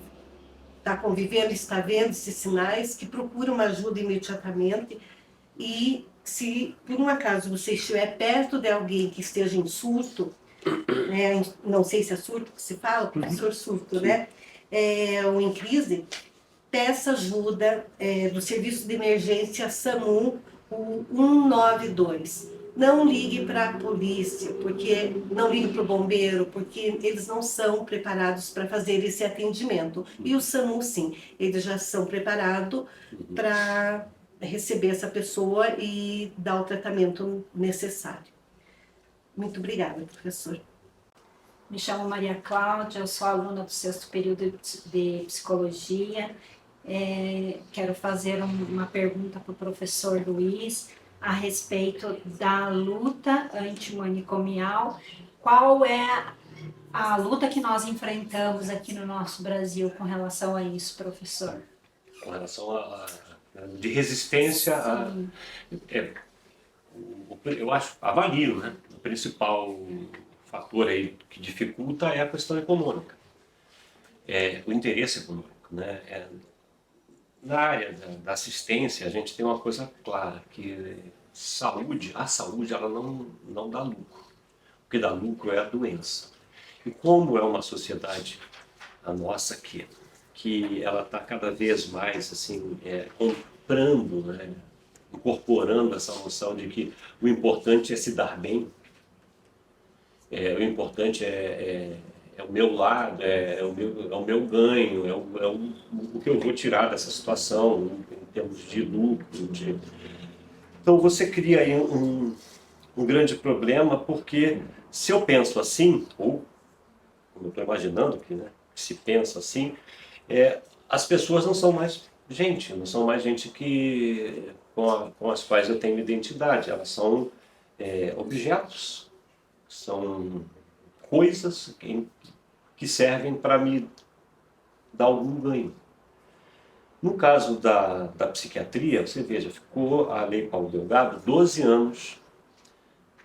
S3: está convivendo, está vendo esses sinais, que procure uma ajuda imediatamente. E se por um acaso você estiver perto de alguém que esteja em surto, né, não sei se é surto que se fala, professor, surto, né? Ou em crise, peça ajuda do Serviço de Emergência SAMU, o 192. Não ligue para a polícia, porque não ligue para o bombeiro, porque eles não são preparados para fazer esse atendimento. E o SAMU, sim, eles já são preparados para receber essa pessoa e dar o tratamento necessário. Muito obrigada, professor.
S4: Me chamo Maria Cláudia, eu sou aluna do 6º período de Psicologia. Quero fazer uma pergunta para o professor Luiz a respeito da luta antimanicomial. Qual é a luta que nós enfrentamos aqui no nosso Brasil com relação a isso, professor?
S2: Com relação de resistência, eu acho, avalio, né? O principal fator aí que dificulta é a questão econômica, o interesse econômico, né? Na área da assistência, a gente tem uma coisa clara, que a saúde ela não dá lucro. O que dá lucro é a doença. E como é uma sociedade, a nossa aqui, que ela está cada vez mais assim, comprando, né? Incorporando essa noção de que o importante é se dar bem, o importante é o meu lado, é o meu ganho, o que eu vou tirar dessa situação em termos de lucro. Então você cria aí um grande problema, porque se eu penso assim, ou como eu estou imaginando que, né, se pensa assim, as pessoas não são mais gente, não são mais gente com as quais eu tenho identidade, elas são objetos, são coisas que servem para me dar algum ganho. No caso da psiquiatria, você veja, ficou a Lei Paulo Delgado 12 anos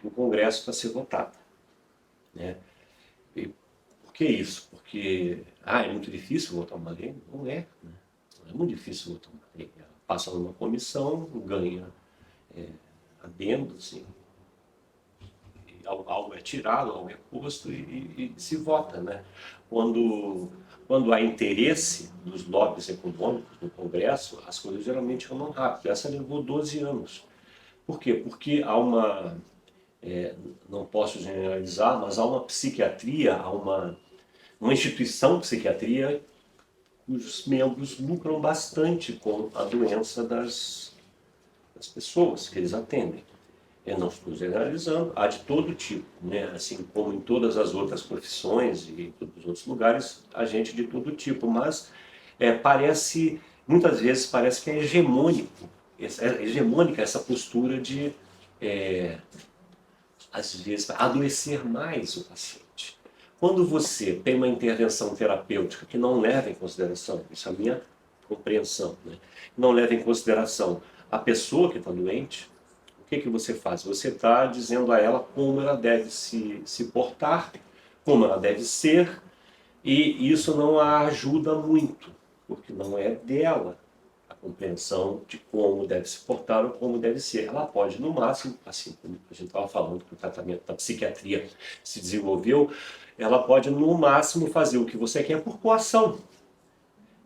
S2: no Congresso para ser votada, né? E por que isso? Porque é muito difícil votar uma lei? Não é, né? Não é muito difícil votar uma lei. Ela passa numa comissão, ganha adendos, algo é tirado, algo é posto e se vota, né? Quando há interesse dos lobbies econômicos no Congresso, as coisas geralmente andam rápido. Essa levou 12 anos. Por quê? Porque há não posso generalizar, mas há uma psiquiatria, há uma instituição de psiquiatria cujos membros lucram bastante com a doença das pessoas que eles atendem. Eu não estou generalizando, há de todo tipo, né? Assim como em todas as outras profissões e em todos os outros lugares, há gente de todo tipo, mas muitas vezes parece que é hegemônica essa postura de, às vezes, adoecer mais o paciente. Quando você tem uma intervenção terapêutica que não leva em consideração, isso é a minha compreensão, né? Não leva em consideração a pessoa que está doente, o que você faz? Você está dizendo a ela como ela deve se portar, como ela deve ser, e isso não a ajuda muito, porque não é dela a compreensão de como deve se portar ou como deve ser. Ela pode, no máximo, assim como a gente estava falando que o tratamento da psiquiatria se desenvolveu, ela pode, no máximo, fazer o que você quer por coação.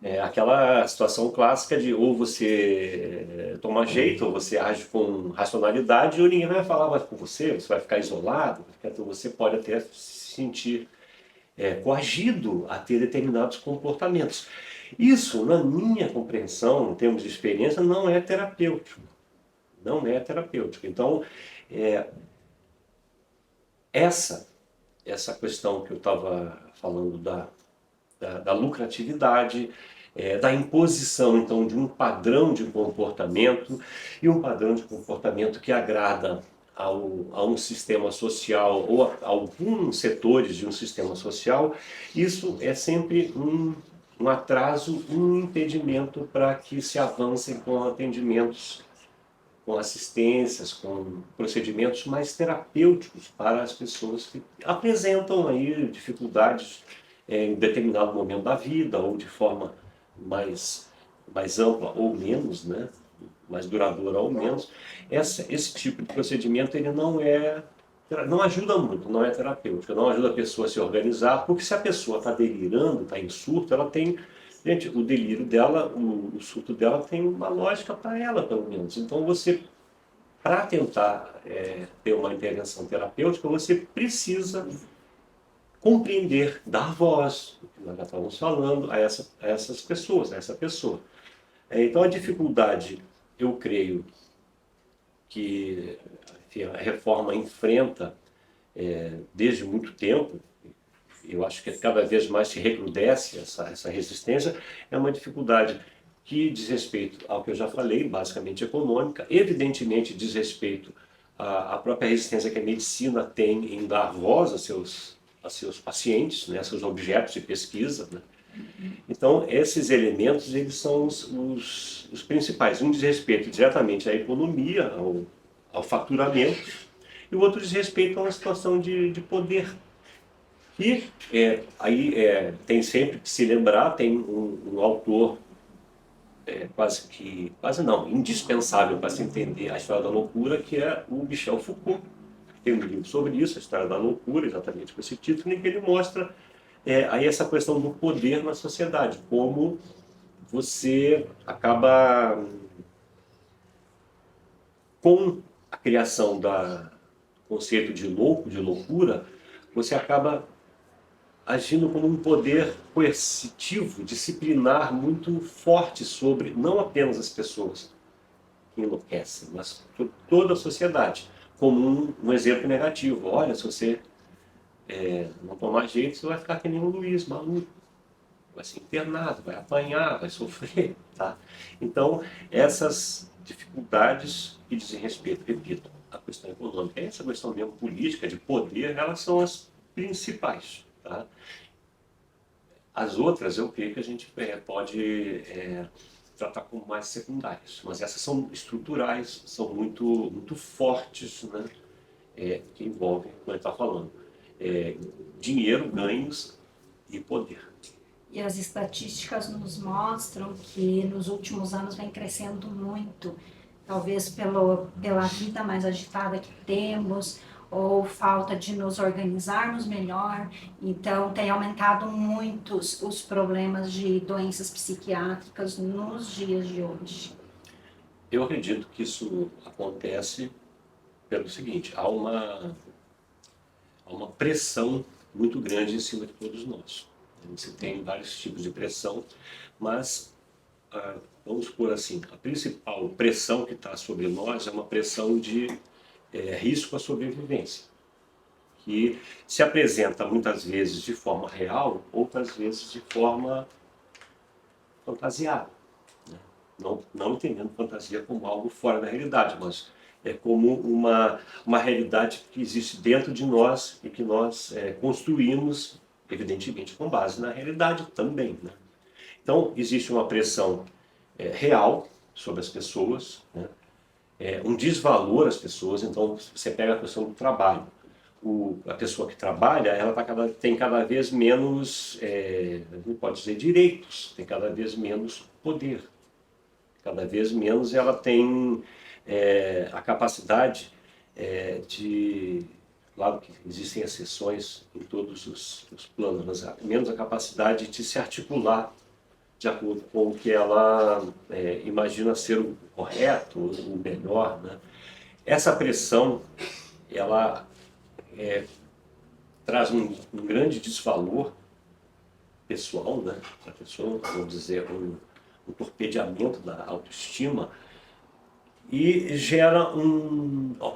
S2: É aquela situação clássica de ou você toma jeito, ou você age com racionalidade, ou ninguém vai falar mais com você, você vai ficar isolado, então você pode até se sentir coagido a ter determinados comportamentos. Isso, na minha compreensão, em termos de experiência, não é terapêutico. Não é terapêutico. Então, é, essa questão que eu estava falando da lucratividade, da imposição, então, de um padrão de comportamento, e um padrão de comportamento que agrada a um sistema social ou a alguns setores de um sistema social, isso é sempre um atraso, um impedimento para que se avancem com atendimentos, com assistências, com procedimentos mais terapêuticos para as pessoas que apresentam aí dificuldades em determinado momento da vida, ou de forma mais ampla ou menos, né? Mais duradoura ou menos. Esse tipo de procedimento ele não ajuda muito, não é terapêutico, não ajuda a pessoa a se organizar, porque se a pessoa está delirando, está em surto, ela tem. Gente, o delírio dela, o surto dela tem uma lógica para ela, pelo menos. Então, para tentar ter uma intervenção terapêutica, você precisa compreender, dar voz, o que nós já estávamos falando, a essas pessoas, a essa pessoa. Então, a dificuldade, eu creio, que a reforma enfrenta desde muito tempo, eu acho que cada vez mais se recrudesce essa resistência, é uma dificuldade que diz respeito ao que eu já falei, basicamente econômica, evidentemente diz respeito à própria resistência que a medicina tem em dar voz a seus pacientes, né, a seus objetos de pesquisa, né? Então, esses elementos eles são os principais. Um diz respeito diretamente à economia, ao faturamento, e o outro diz respeito a uma situação de poder. E aí tem sempre que se lembrar, tem um autor quase não, indispensável para se entender a história da loucura, que é o Michel Foucault. Tem um livro sobre isso, a história da loucura, exatamente com esse título, em que ele mostra aí essa questão do poder na sociedade, como você acaba, com a criação do conceito de louco, de loucura, você acaba agindo como um poder coercitivo, disciplinar muito forte sobre não apenas as pessoas que enlouquecem, mas toda a sociedade, como um exemplo negativo. Olha, se você não tomar jeito, você vai ficar que nem o Luiz, maluco. Vai ser internado, vai apanhar, vai sofrer. Tá? Então, essas dificuldades que dizem respeito, repito, à questão econômica, essa questão mesmo política, de poder, elas são as principais. Tá? As outras, eu creio que a gente pode tratar como mais secundárias, mas essas são estruturais, são muito fortes, né? Que envolvem, como a gente está falando, dinheiro, ganhos e poder.
S4: E as estatísticas nos mostram que nos últimos anos vem crescendo muito, talvez pela vida mais agitada que temos, ou falta de nos organizarmos melhor. Então, tem aumentado muito os problemas de doenças psiquiátricas nos dias de hoje.
S2: Eu acredito que isso acontece pelo seguinte, há uma pressão muito grande em cima de todos nós. Você tem vários tipos de pressão, mas vamos por assim, a principal pressão que está sobre nós é uma pressão de risco à sobrevivência, que se apresenta muitas vezes de forma real, outras vezes de forma fantasiada. Né? Não entendendo fantasia como algo fora da realidade, mas como uma realidade que existe dentro de nós e que nós construímos, evidentemente, com base na realidade também. Né? Então, existe uma pressão real sobre as pessoas, né? Um desvalor às pessoas. Então, você pega a questão do trabalho. A pessoa que trabalha, ela tem cada vez menos, não pode dizer direitos, tem cada vez menos poder. Cada vez menos ela tem a capacidade de... Claro que existem exceções em todos os planos, mas menos a capacidade de se articular de acordo com o que ela imagina ser o correto, o melhor, né? Essa pressão, ela traz um grande desvalor pessoal, né? A pessoa, vamos dizer, um torpedeamento da autoestima e gera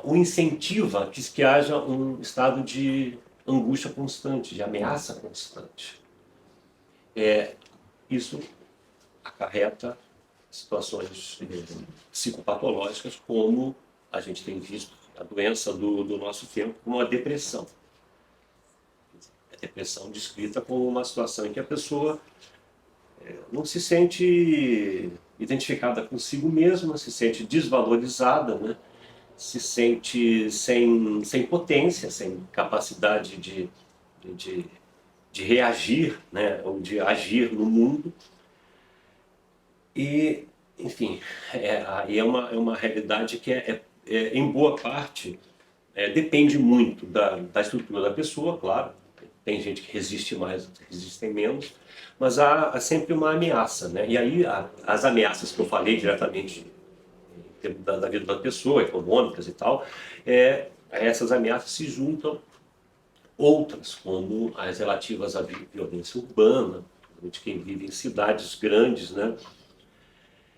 S2: incentiva que haja um estado de angústia constante, de ameaça constante. Isso acarreta situações psicopatológicas, como a gente tem visto a doença do nosso tempo, como a depressão. A depressão descrita como uma situação em que a pessoa não se sente identificada consigo mesma, se sente desvalorizada, né? Se sente sem potência, sem capacidade de reagir, né? Ou de agir no mundo. E, enfim, é uma realidade que em boa parte, depende muito da estrutura da pessoa, claro. Tem gente que resiste mais, resistem menos, mas há sempre uma ameaça, né? E aí as ameaças que eu falei diretamente em termos da vida da pessoa, econômicas e tal, a essas ameaças se juntam outras, como as relativas à violência urbana, de quem vive em cidades grandes, né?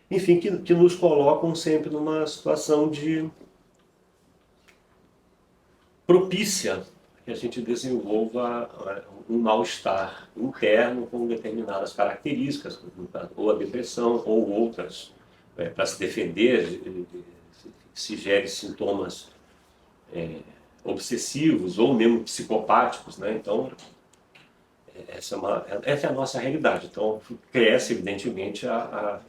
S2: Enfim, que nos colocam sempre numa situação de propícia que a gente desenvolva um mal-estar interno com determinadas características, ou a depressão, ou outras, para se defender, se gere sintomas obsessivos ou mesmo psicopáticos, né? Então, essa é a nossa realidade. Então, cresce, evidentemente, a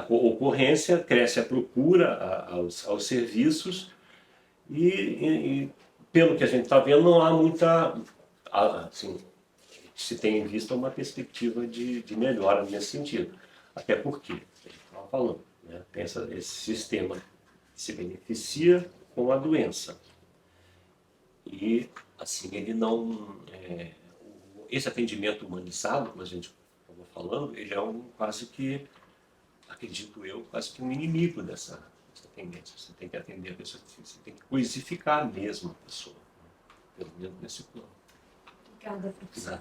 S2: ocorrência, cresce a procura aos serviços e pelo que a gente está vendo, não há muita, assim, se tem em vista uma perspectiva de melhora nesse sentido. Até porque, a gente estava falando, né, tem esse sistema que se beneficia com a doença. E, assim, ele não... esse atendimento humanizado, como a gente estava falando, ele é quase que, acredito eu, quase que um inimigo dessa tendência. Você tem que atender a pessoa, você tem que coisificar mesmo a pessoa, pelo menos nesse plano.
S4: Obrigada, professor.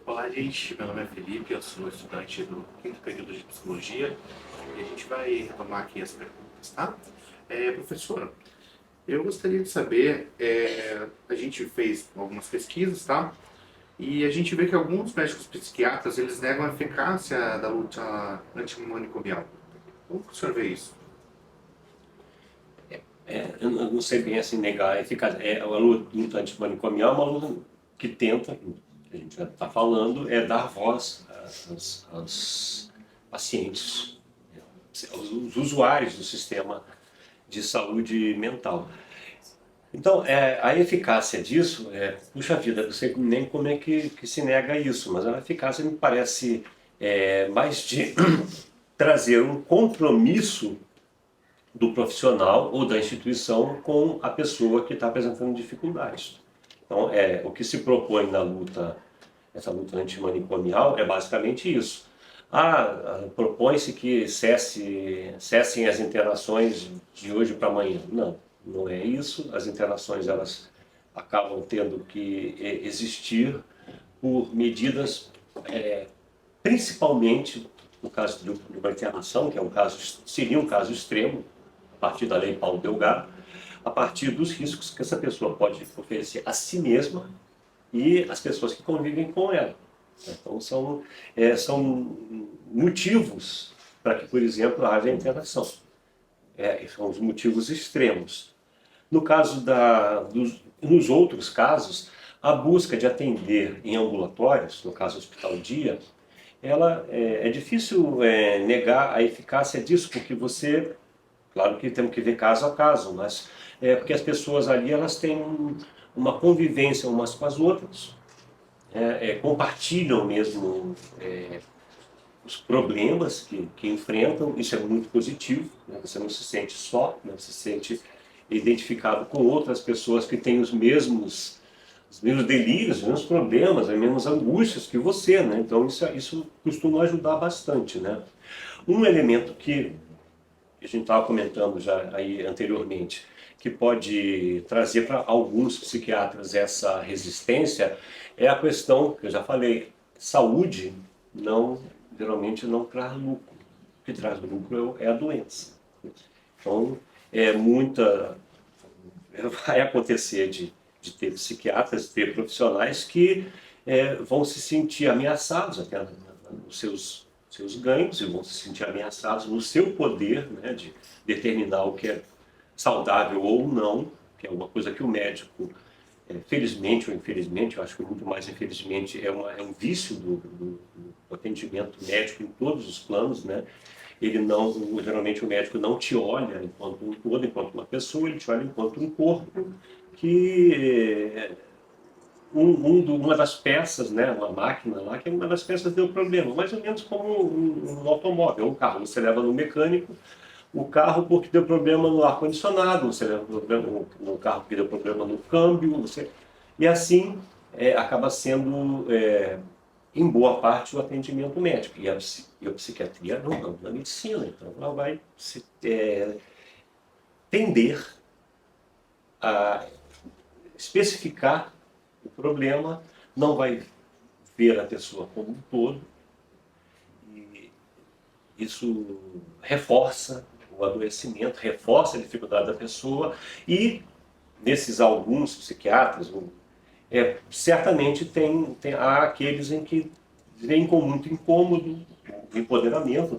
S5: Olá, gente. Meu nome é Felipe, eu sou estudante do 5º período de Psicologia e a gente vai retomar aqui as perguntas, tá? Professora, eu gostaria de saber, a gente fez algumas pesquisas, tá? E a gente vê que alguns médicos psiquiatras, eles negam a eficácia da luta antimanicomial. Como que o senhor vê isso?
S2: Eu não sei bem assim negar a eficácia. A luta antimanicomial é uma luta que tenta, a gente já está falando, dar voz aos pacientes, aos usuários do sistema de saúde mental. Então, a eficácia disso, puxa vida, não sei nem como é que se nega isso, mas a eficácia me parece mais de trazer um compromisso do profissional ou da instituição com a pessoa que está apresentando dificuldades. Então, o que se propõe na luta, essa luta antimanicomial, é basicamente isso. Propõe-se que cessem as internações de hoje para amanhã. Não é isso. As internações, elas acabam tendo que existir por medidas, principalmente no caso de uma internação, que seria um caso extremo, a partir da lei Paulo Delgado, a partir dos riscos que essa pessoa pode oferecer a si mesma e as pessoas que convivem com ela. Então, são motivos para que, por exemplo, haja internação. São os motivos extremos. No caso nos outros casos, a busca de atender em ambulatórios, no caso hospital-dia, é difícil negar a eficácia disso, porque claro que temos que ver caso a caso, mas porque as pessoas ali elas têm uma convivência umas com as outras, compartilham mesmo os problemas que enfrentam, isso é muito positivo, né? Você não se sente só, né? Você se sente identificado com outras pessoas que têm os mesmos os mesmos delírios, os mesmos problemas, as mesmas angústias que você, né? Então isso costuma ajudar bastante, né? Um elemento que a gente estava comentando já aí anteriormente, que pode trazer para alguns psiquiatras essa resistência, é a questão que eu já falei, saúde geralmente não traz lucro. O que traz lucro é a doença. Então, vai acontecer de ter psiquiatras, de ter profissionais que vão se sentir ameaçados até nos seus ganhos e vão se sentir ameaçados no seu poder, né, de determinar o que é saudável ou não, que é uma coisa que o médico, felizmente ou infelizmente, eu acho que muito mais infelizmente, é um vício do atendimento médico em todos os planos, né? Geralmente o médico não te olha enquanto um todo, enquanto uma pessoa, ele te olha enquanto um corpo que uma das peças, né, uma máquina lá, que uma das peças deu problema, mais ou menos como um automóvel, um carro, você leva no mecânico, o carro porque deu problema no ar-condicionado, você leva no carro porque deu problema no câmbio, e assim acaba sendo, em boa parte, o atendimento médico. E a psiquiatria não é da medicina, então ela vai tender a especificar o problema, não vai ver a pessoa como um todo, e isso reforça o adoecimento, reforça a dificuldade da pessoa, e nesses alguns psiquiatras, certamente há aqueles em que veem com muito incômodo o empoderamento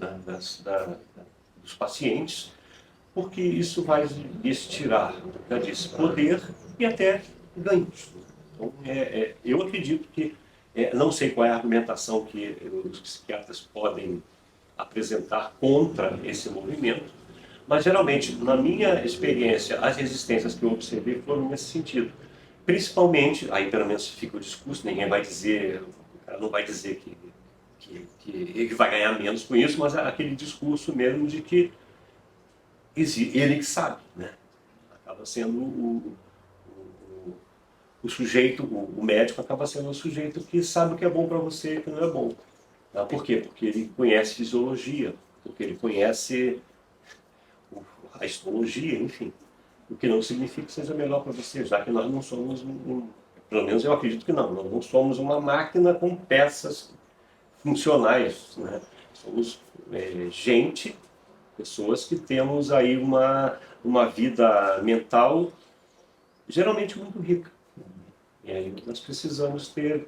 S2: dos pacientes, porque isso vai lhes tirar, já disse, poder e até ganhos. Então, eu acredito que, não sei qual é a argumentação que os psiquiatras podem apresentar contra esse movimento, mas geralmente, na minha experiência, as resistências que eu observei foram nesse sentido. Principalmente, aí pelo menos fica o discurso, ninguém vai dizer, o cara não vai dizer que ele vai ganhar menos com isso, mas é aquele discurso mesmo de que ele que sabe, né? Acaba sendo o sujeito, o médico acaba sendo o sujeito que sabe o que é bom para você e o que não é bom. Tá? Por quê? Porque ele conhece fisiologia, porque ele conhece a histologia, enfim. O que não significa que seja melhor para você, já que nós não somos, pelo menos eu acredito que não, nós não somos uma máquina com peças funcionais, né? Somos pessoas que temos aí uma vida mental geralmente muito rica. E aí nós precisamos ter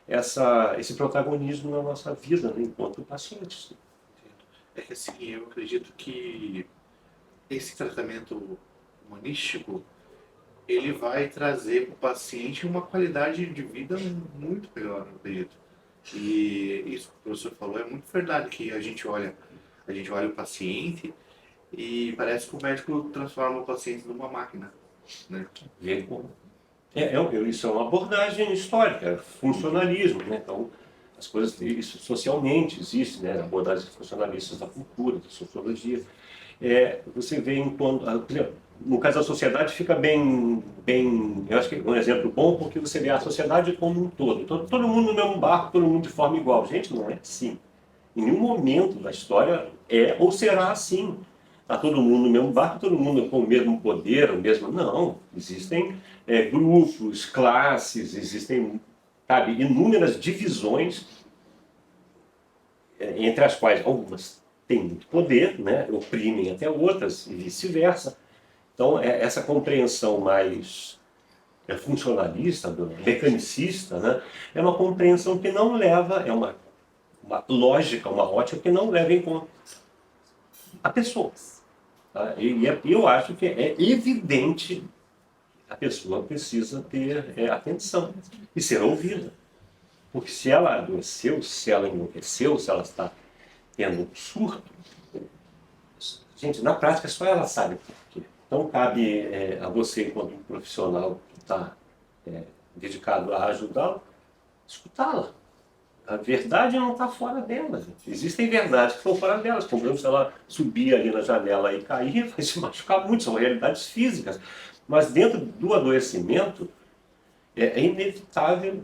S2: esse protagonismo na nossa vida, né, enquanto pacientes.
S5: É que assim, eu acredito que esse tratamento humanístico, ele vai trazer para o paciente uma qualidade de vida muito melhor, eu acredito. E isso que o professor falou é muito verdade, que a gente olha o paciente e parece que o médico transforma o paciente numa máquina, né?
S2: Ver como. Isso é uma abordagem histórica, é funcionalismo, né? Então, as coisas, isso socialmente existe, né? Abordagens funcionalistas da cultura, da sociologia. Você vê no caso da sociedade fica bem, eu acho que é um exemplo bom, porque você vê a sociedade como um todo. Todo mundo no mesmo barco, todo mundo de forma igual. Gente, não é assim. Em nenhum momento da história ou será assim. Está todo mundo no mesmo barco, todo mundo com o mesmo poder, o mesmo... Não, existem grupos, classes, existem, sabe, inúmeras divisões, entre as quais algumas têm muito poder, né, oprimem até outras e vice-versa. Então, essa compreensão mais funcionalista, mecanicista, né, é uma compreensão que não leva, uma lógica, uma ótica que não leva em conta a pessoa. Tá? E eu acho que é evidente que a pessoa precisa ter atenção e ser ouvida. Porque se ela adoeceu, se ela enlouqueceu, se ela está tendo um surto, gente, na prática só ela sabe por quê. Então cabe a você, enquanto um profissional que está dedicado a ajudá-la, escutá-la. A verdade não está fora dela. Gente. Existem verdades que estão fora delas. Por exemplo, se ela subir ali na janela e cair, vai se machucar muito. São realidades físicas. Mas dentro do adoecimento, é inevitável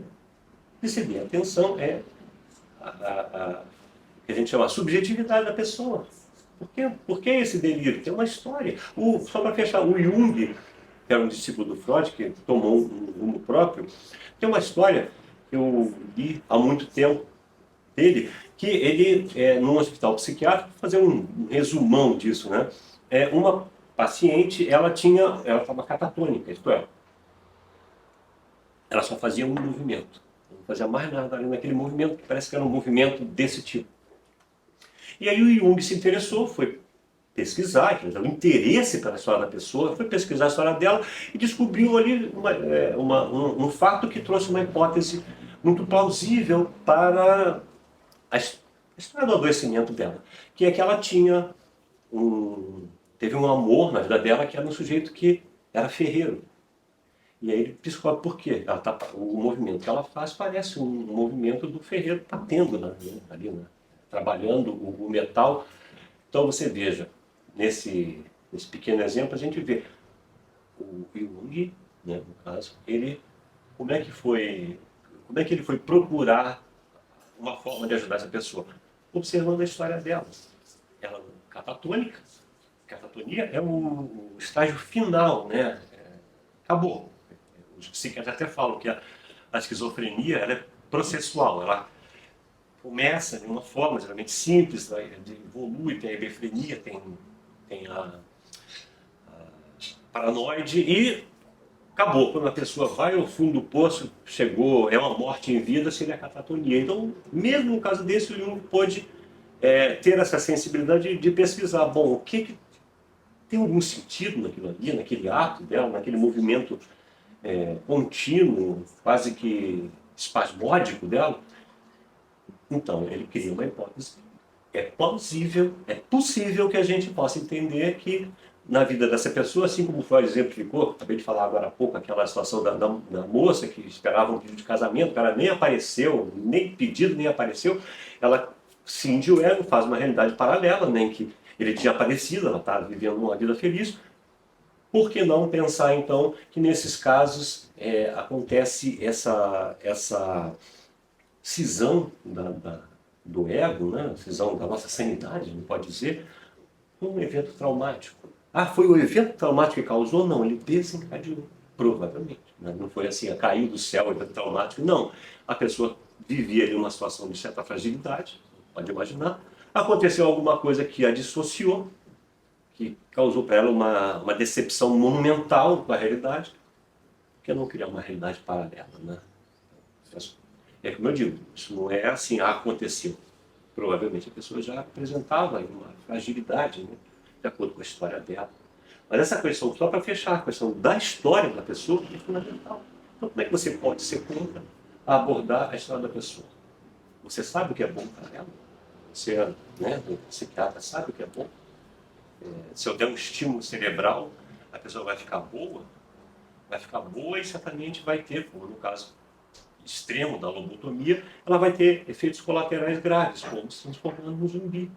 S2: receber atenção, o que a gente chama de subjetividade da pessoa. Por que esse delírio? Tem uma história. Só para fechar, o Jung, que era um discípulo do Freud, que tomou um rumo próprio, tem uma história que eu li há muito tempo dele, que ele, num hospital psiquiátrico, fazer um resumão disso, né? Uma paciente, ela estava catatônica, isto é, ela só fazia um movimento, não fazia mais nada ali naquele movimento, que parece que era um movimento desse tipo. E aí o Jung se interessou, foi pesquisar, o interesse pela história da pessoa, foi pesquisar a história dela e descobriu ali um fato que trouxe uma hipótese muito plausível para a história do adoecimento dela, que é que ela teve um amor na vida dela que era um sujeito que era ferreiro. E aí ele descobre por quê. O movimento que ela faz parece um movimento do ferreiro batendo ali, né? Trabalhando o metal. Então você veja, nesse pequeno exemplo, a gente vê o Jung, né, no caso, como é que ele foi procurar uma forma de ajudar essa pessoa? Observando a história dela. Ela é catatônica. Catatonia é o estágio final, né? Acabou. Os psiquiatras até falam que a esquizofrenia ela é processual, ela começa de uma forma geralmente simples, evolui, tem a hebefrenia, tem a paranoide e acabou. Quando a pessoa vai ao fundo do poço, chegou, é uma morte em vida, seria a catatonia. Então, mesmo no caso desse, o Jung pôde ter essa sensibilidade de pesquisar, bom, o que tem algum sentido naquilo ali, naquele ato dela, naquele movimento contínuo, quase que espasmódico dela? Então, ele cria uma hipótese. É plausível, é possível que a gente possa entender que na vida dessa pessoa, assim como o Freud exemplificou, acabei de falar agora há pouco, aquela situação da moça que esperava um pedido de casamento, o cara nem apareceu, nem pedido nem apareceu, ela cinge o ego, faz uma realidade paralela, nem que ele tinha aparecido, ela está vivendo uma vida feliz. Por que não pensar, então, que nesses casos acontece essa cisão do ego, né? Cisão da nossa sanidade, não pode dizer, um evento traumático. Foi o evento traumático que causou? Não, ele desencadeou, provavelmente. Né? Não foi assim, caiu do céu o evento traumático, não. A pessoa vivia ali uma situação de certa fragilidade, pode imaginar. Aconteceu alguma coisa que a dissociou, que causou para ela uma decepção monumental com a realidade, porque não criar uma realidade paralela, né? É como eu digo, isso não é assim, aconteceu. Provavelmente a pessoa já apresentava uma fragilidade, né, de acordo com a história dela. Mas essa questão, só para fechar, a questão da história da pessoa é fundamental. Então, como é que você pode ser contra abordar a história da pessoa? Você sabe o que é bom para ela? Você, né, o psiquiatra sabe o que é bom? Se eu der um estímulo cerebral, a pessoa vai ficar boa? Vai ficar boa e certamente vai ter, como no caso extremo da lobotomia, ela vai ter efeitos colaterais graves, como se transformando no zumbi.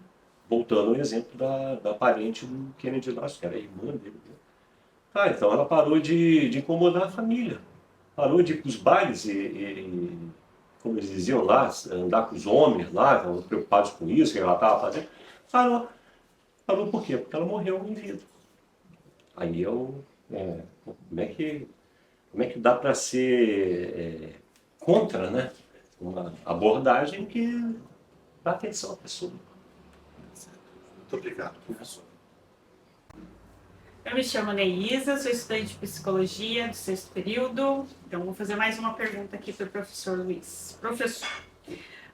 S2: Voltando ao exemplo da parente do Kennedy Last, que era a irmã dele. Então ela parou de incomodar a família. Parou de ir para os bailes e, como eles diziam lá, andar com os homens lá, estavam preocupados com isso, o que ela estava fazendo. Parou por quê? Porque ela morreu em vida. Aí como é que dá para ser contra, né, uma abordagem que dá atenção à pessoa?
S5: Muito obrigado, professor.
S6: Eu me chamo Neísa, sou estudante de psicologia do 6º período. Então, vou fazer mais uma pergunta aqui para o professor Luiz. Professor,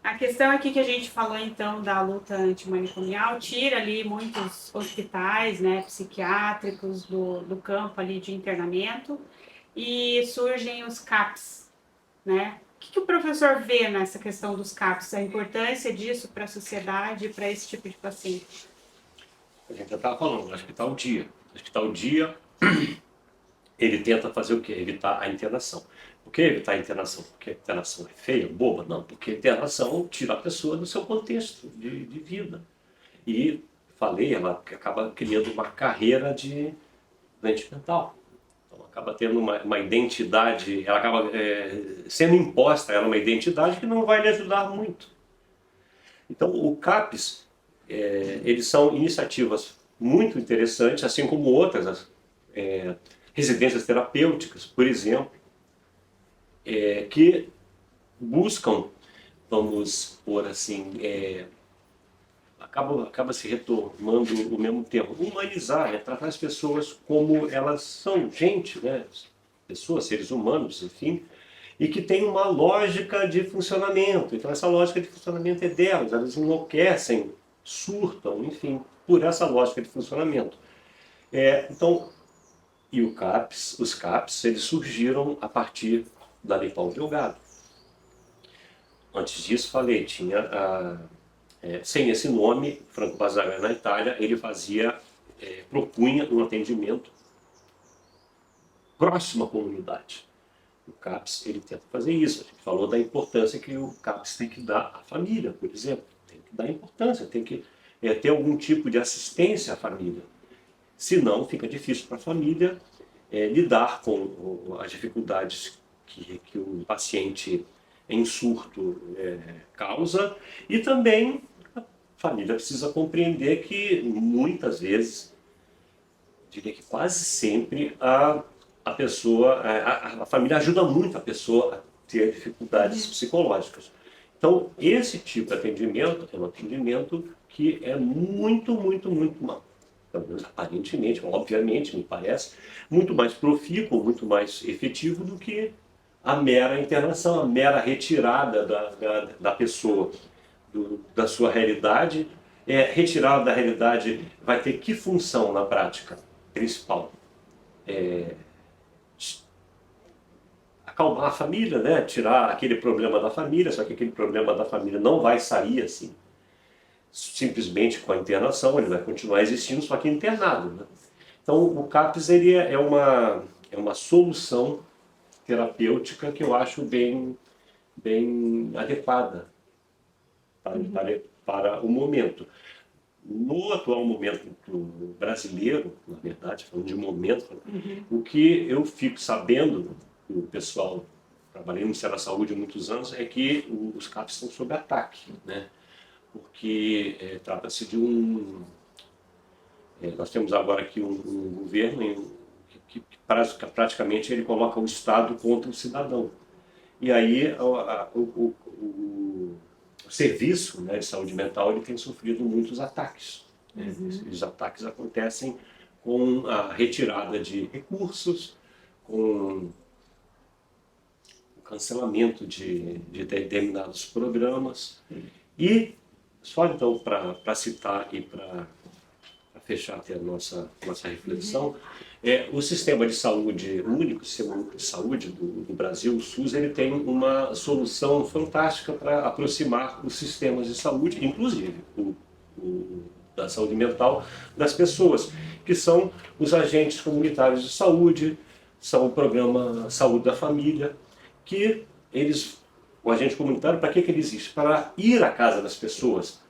S6: a questão aqui que a gente falou, então, da luta antimanicomial, tira ali muitos hospitais, né, psiquiátricos do campo ali de internamento e surgem os CAPs, né? O que o professor vê nessa questão dos CAPs, a importância disso para a sociedade e para esse tipo de paciente?
S2: A gente já estava falando, o Hospital Dia. O Hospital Dia, ele tenta fazer o quê? Evitar a internação. Por que evitar a internação? Porque a internação é feia, boba? Não, porque a internação tira a pessoa do seu contexto de vida. E, falei, ela acaba criando uma carreira de doente mental. Então, acaba tendo uma identidade, ela acaba sendo imposta a ela uma identidade que não vai lhe ajudar muito. Então, o CAPS, eles são iniciativas muito interessantes, assim como outras residências terapêuticas, por exemplo, que buscam, vamos pôr assim, acaba se retomando o mesmo termo, humanizar, né? Tratar as pessoas como elas são, gente, né? Pessoas, seres humanos, enfim, e que tem uma lógica de funcionamento. Então essa lógica de funcionamento é delas, elas enlouquecem, surtam, enfim, por essa lógica de funcionamento. Então, e os CAPs, eles surgiram a partir da Lei Paulo Delgado. Antes disso, falei, tinha sem esse nome, Franco Basaglia na Itália, ele propunha um atendimento próximo à comunidade. O CAPS, ele tenta fazer isso. A gente falou da importância que o CAPS tem que dar à família, por exemplo. Tem que dar importância, tem que ter algum tipo de assistência à família. Senão, fica difícil para a família lidar com as dificuldades que o paciente em surto causa, e também a família precisa compreender que muitas vezes, diria que quase sempre, a família ajuda muito a pessoa a ter dificuldades psicológicas. Então, esse tipo de atendimento é um atendimento que é muito, muito, muito mal. Aparentemente, obviamente, me parece, muito mais profícuo, muito mais efetivo do que a mera internação, a mera retirada da pessoa da sua realidade. Retirada da realidade vai ter que função na prática principal? Acalmar a família, né? Tirar aquele problema da família, só que aquele problema da família não vai sair assim, simplesmente com a internação, ele vai continuar existindo, só que internado, né? Então o CAPS ele é uma solução terapêutica que eu acho bem adequada para o momento. No atual momento brasileiro, na verdade, falando de momento, o que eu fico sabendo, o pessoal, trabalhei no Ministério da Saúde há muitos anos, é que os CAPs estão sob ataque, né? Porque trata-se de nós temos agora aqui um governo que praticamente ele coloca o Estado contra o cidadão. E aí o serviço, né, de saúde mental ele tem sofrido muitos ataques. Os ataques acontecem com a retirada de recursos, com o cancelamento de determinados programas. E, só então para citar e para fechar até a nossa reflexão, o sistema de saúde único, o sistema único de saúde do Brasil, o SUS, ele tem uma solução fantástica para aproximar os sistemas de saúde, inclusive da saúde mental, das pessoas, que são os agentes comunitários de saúde, são o programa Saúde da Família, que o agente comunitário, para que ele existe? Para ir à casa das pessoas,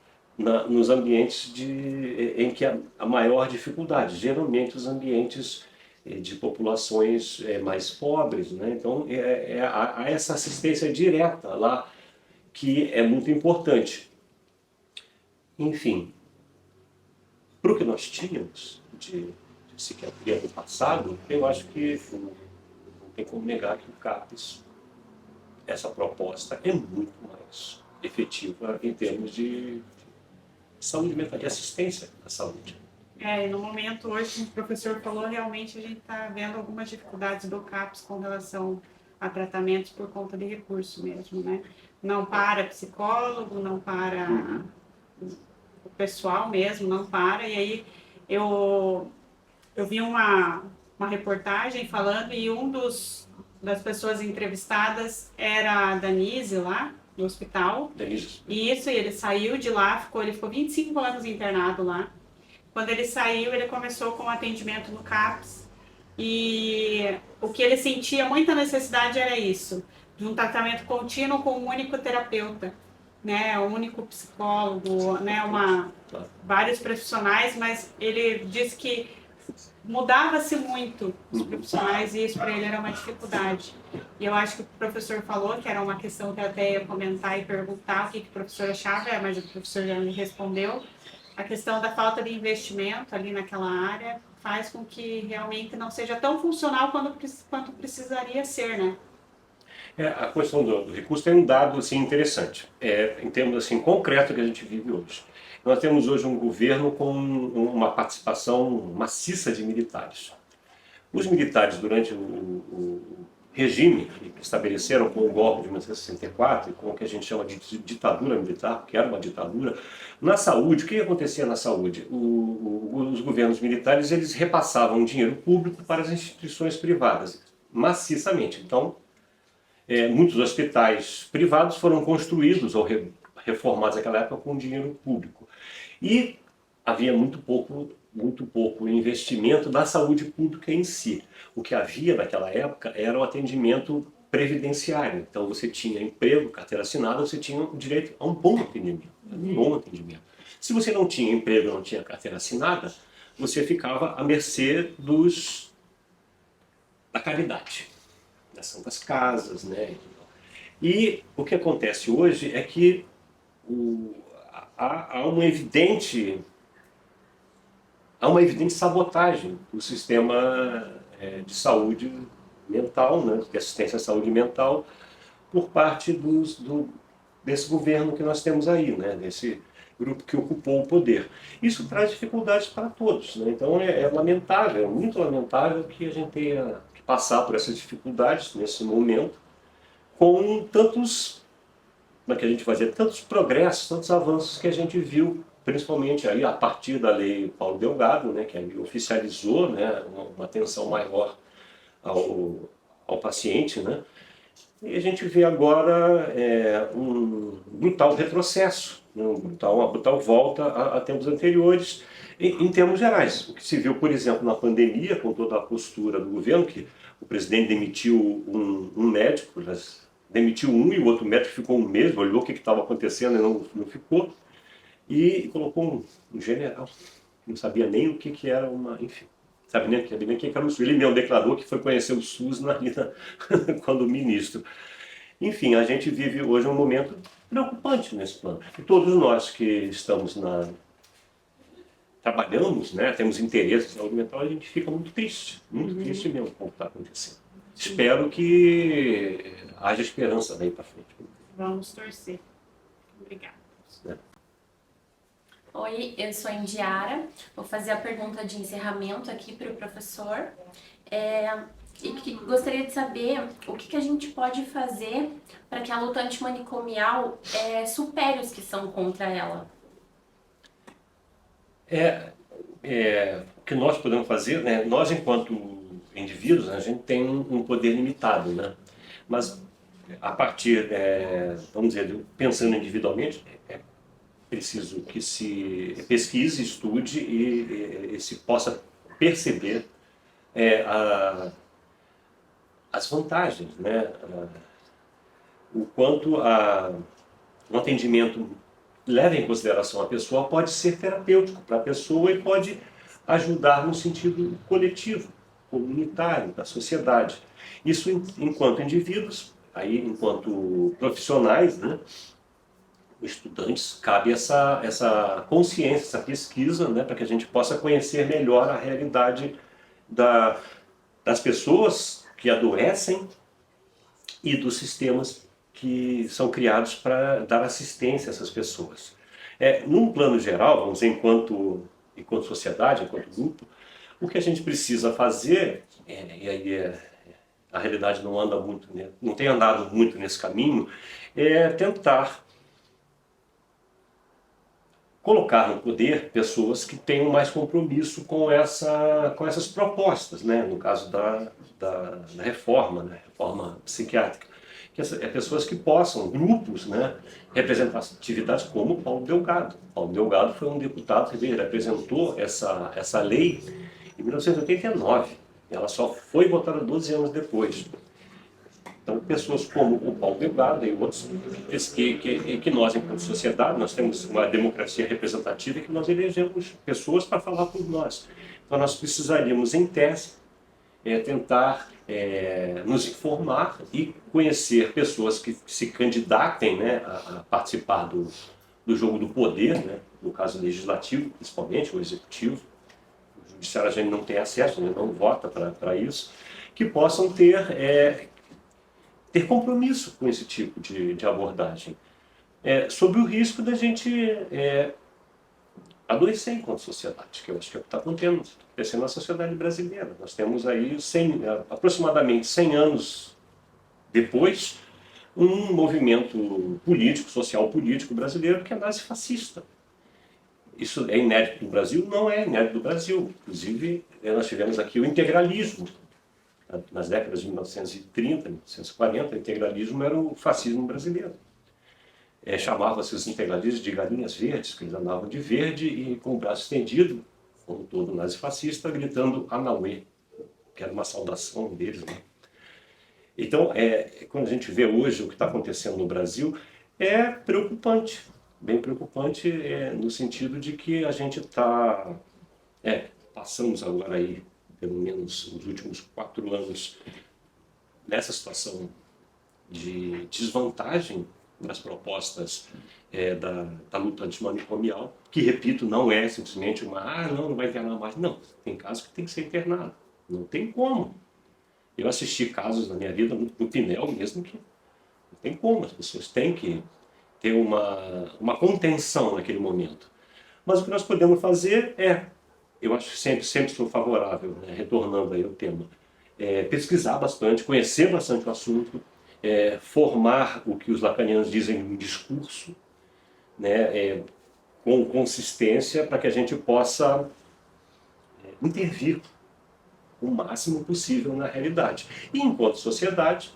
S2: nos ambientes em que há maior dificuldade, geralmente os ambientes de populações mais pobres, né? Então há essa assistência direta lá que é muito importante. Enfim, para o que nós tínhamos de psiquiatria no passado, eu acho que não tem como negar que o CAPS, essa proposta é muito mais efetiva em termos de saúde mental, de assistência à saúde.
S6: No momento hoje, como o professor falou, realmente a gente está vendo algumas dificuldades do CAPS com relação a tratamentos por conta de recurso mesmo, né? Não para psicólogo, não para o pessoal mesmo, não para. E aí eu vi uma reportagem falando e das pessoas entrevistadas era a Danise lá, no hospital. E ele saiu de lá, ele ficou 25 anos internado lá. Quando ele saiu, ele começou com atendimento no CAPS e o que ele sentia muita necessidade era isso, de um tratamento contínuo com um único terapeuta, né, um único psicólogo, né, vários profissionais, mas ele disse que mudava-se muito os profissionais e isso para ele era uma dificuldade. E eu acho que o professor falou que era uma questão que eu até ia comentar e perguntar o que o professor achava, mas o professor já me respondeu. A questão da falta de investimento ali naquela área faz com que realmente não seja tão funcional quanto precisaria ser, né?
S2: A questão do recurso tem um dado assim, interessante, em termos assim, concreto que a gente vive hoje. Nós temos hoje um governo com uma participação maciça de militares. Os militares, durante o regime que estabeleceram com o golpe de 1964 e com o que a gente chama de ditadura militar, que era uma ditadura, na saúde, o que acontecia na saúde? Os governos militares eles repassavam dinheiro público para as instituições privadas, maciçamente. Então, muitos hospitais privados foram construídos ou reformados naquela época com dinheiro público. E havia muito pouco investimento na saúde pública em si. O que havia naquela época era o atendimento previdenciário. Então você tinha emprego, carteira assinada, você tinha o direito a um bom atendimento. Se você não tinha emprego, não tinha carteira assinada, você ficava à mercê da caridade, das santas casas, né? E o que acontece hoje é que há uma evidente sabotagem do sistema de saúde mental, né, de assistência à saúde mental, por parte desse governo que nós temos aí, né, desse grupo que ocupou o poder. Isso traz dificuldades para todos, né? Então é lamentável, é muito lamentável que a gente tenha que passar por essas dificuldades nesse momento, com tantos progressos, tantos avanços que a gente viu, principalmente aí a partir da lei Paulo Delgado, né, que aí oficializou, né, uma atenção maior ao paciente, né, e a gente vê agora um brutal retrocesso, né, uma brutal volta a tempos anteriores, em termos gerais. O que se viu, por exemplo, na pandemia, com toda a postura do governo, que o presidente demitiu um médico, demitiu um e o outro médico ficou um mês, olhou o que estava acontecendo e não ficou, e colocou um general, que não sabia nem o que era enfim, sabia nem o que era o SUS. Ele mesmo declarou que foi conhecer o SUS quando ministro. Enfim, a gente vive hoje um momento preocupante nesse plano. E todos nós que estamos trabalhamos, né, temos interesse em saúde mental, a gente fica muito triste mesmo com o que está acontecendo. Espero que haja esperança daí para frente.
S6: Vamos torcer. Obrigada.
S1: Oi, eu sou a Indiara. Vou fazer a pergunta de encerramento aqui para o professor. Gostaria de saber o que a gente pode fazer para que a luta antimanicomial supere os que são contra ela. O que nós podemos fazer, né? Nós, enquanto indivíduos, a gente tem um poder limitado, né? Mas a partir, vamos dizer, pensando individualmente, é preciso que se pesquise, estude e se possa perceber as vantagens, né? O quanto um atendimento leva em consideração a pessoa pode ser terapêutico para a pessoa e pode ajudar no sentido coletivo, comunitário, da sociedade. Isso enquanto indivíduos, aí enquanto profissionais, né, estudantes, cabe essa consciência, essa pesquisa, né, para que a gente possa conhecer melhor a realidade das pessoas que adoecem e dos sistemas que são criados para dar assistência a essas pessoas. Num plano geral, vamos dizer, enquanto sociedade, enquanto grupo, o que a gente precisa fazer, e aí a realidade não anda muito, né, não tem andado muito nesse caminho, é tentar colocar no poder pessoas que tenham mais compromisso com essas propostas, né, no caso da reforma, né, reforma psiquiátrica. Pessoas que possam, grupos, né, representatividades como Paulo Delgado. Paulo Delgado foi um deputado que representou essa lei em 1989. Ela só foi votada 12 anos depois.
S2: Então, pessoas como o Paulo Delgado e outros, que nós, enquanto sociedade, nós temos uma democracia representativa e que nós elegemos pessoas para falar por nós. Então, nós precisaríamos, em tese, tentar nos informar e conhecer pessoas que se candidatem, né, a participar do jogo do poder, né, no caso legislativo, principalmente, o executivo. O judiciário a gente não tem acesso, né, não vota para isso, que possam ter compromisso com esse tipo de abordagem, sob o risco da gente adoecer enquanto sociedade, que eu acho que é o que está acontecendo na sociedade brasileira. Nós temos aí aproximadamente 100 anos depois, um movimento político, social político brasileiro que é nazifascista. Isso é inédito no Brasil? Não é inédito no Brasil. Inclusive, nós tivemos aqui o integralismo. Nas décadas de 1930, 1940, o integralismo era o fascismo brasileiro. Chamava-se os integralistas de galinhas verdes, que eles andavam de verde e com o braço estendido, como todo nazifascista, gritando Anauê, que era uma saudação deles, né? Então, quando a gente vê hoje o que está acontecendo no Brasil, é preocupante, bem preocupante, no sentido de que a gente está... passamos agora aí, pelo menos nos últimos 4 anos, nessa situação de desvantagem das propostas da luta antimanicomial, que, repito, não é simplesmente não vai internar mais. Não, tem casos que tem que ser internado. Não tem como. Eu assisti casos na minha vida no Pinel mesmo que não tem como. As pessoas têm que ter uma contenção naquele momento. Mas o que nós podemos fazer eu acho que sempre sou favorável, né, retornando aí ao tema, pesquisar bastante, conhecer bastante o assunto, formar o que os lacanianos dizem em discurso, né, com consistência, para que a gente possa intervir o máximo possível na realidade. E enquanto sociedade,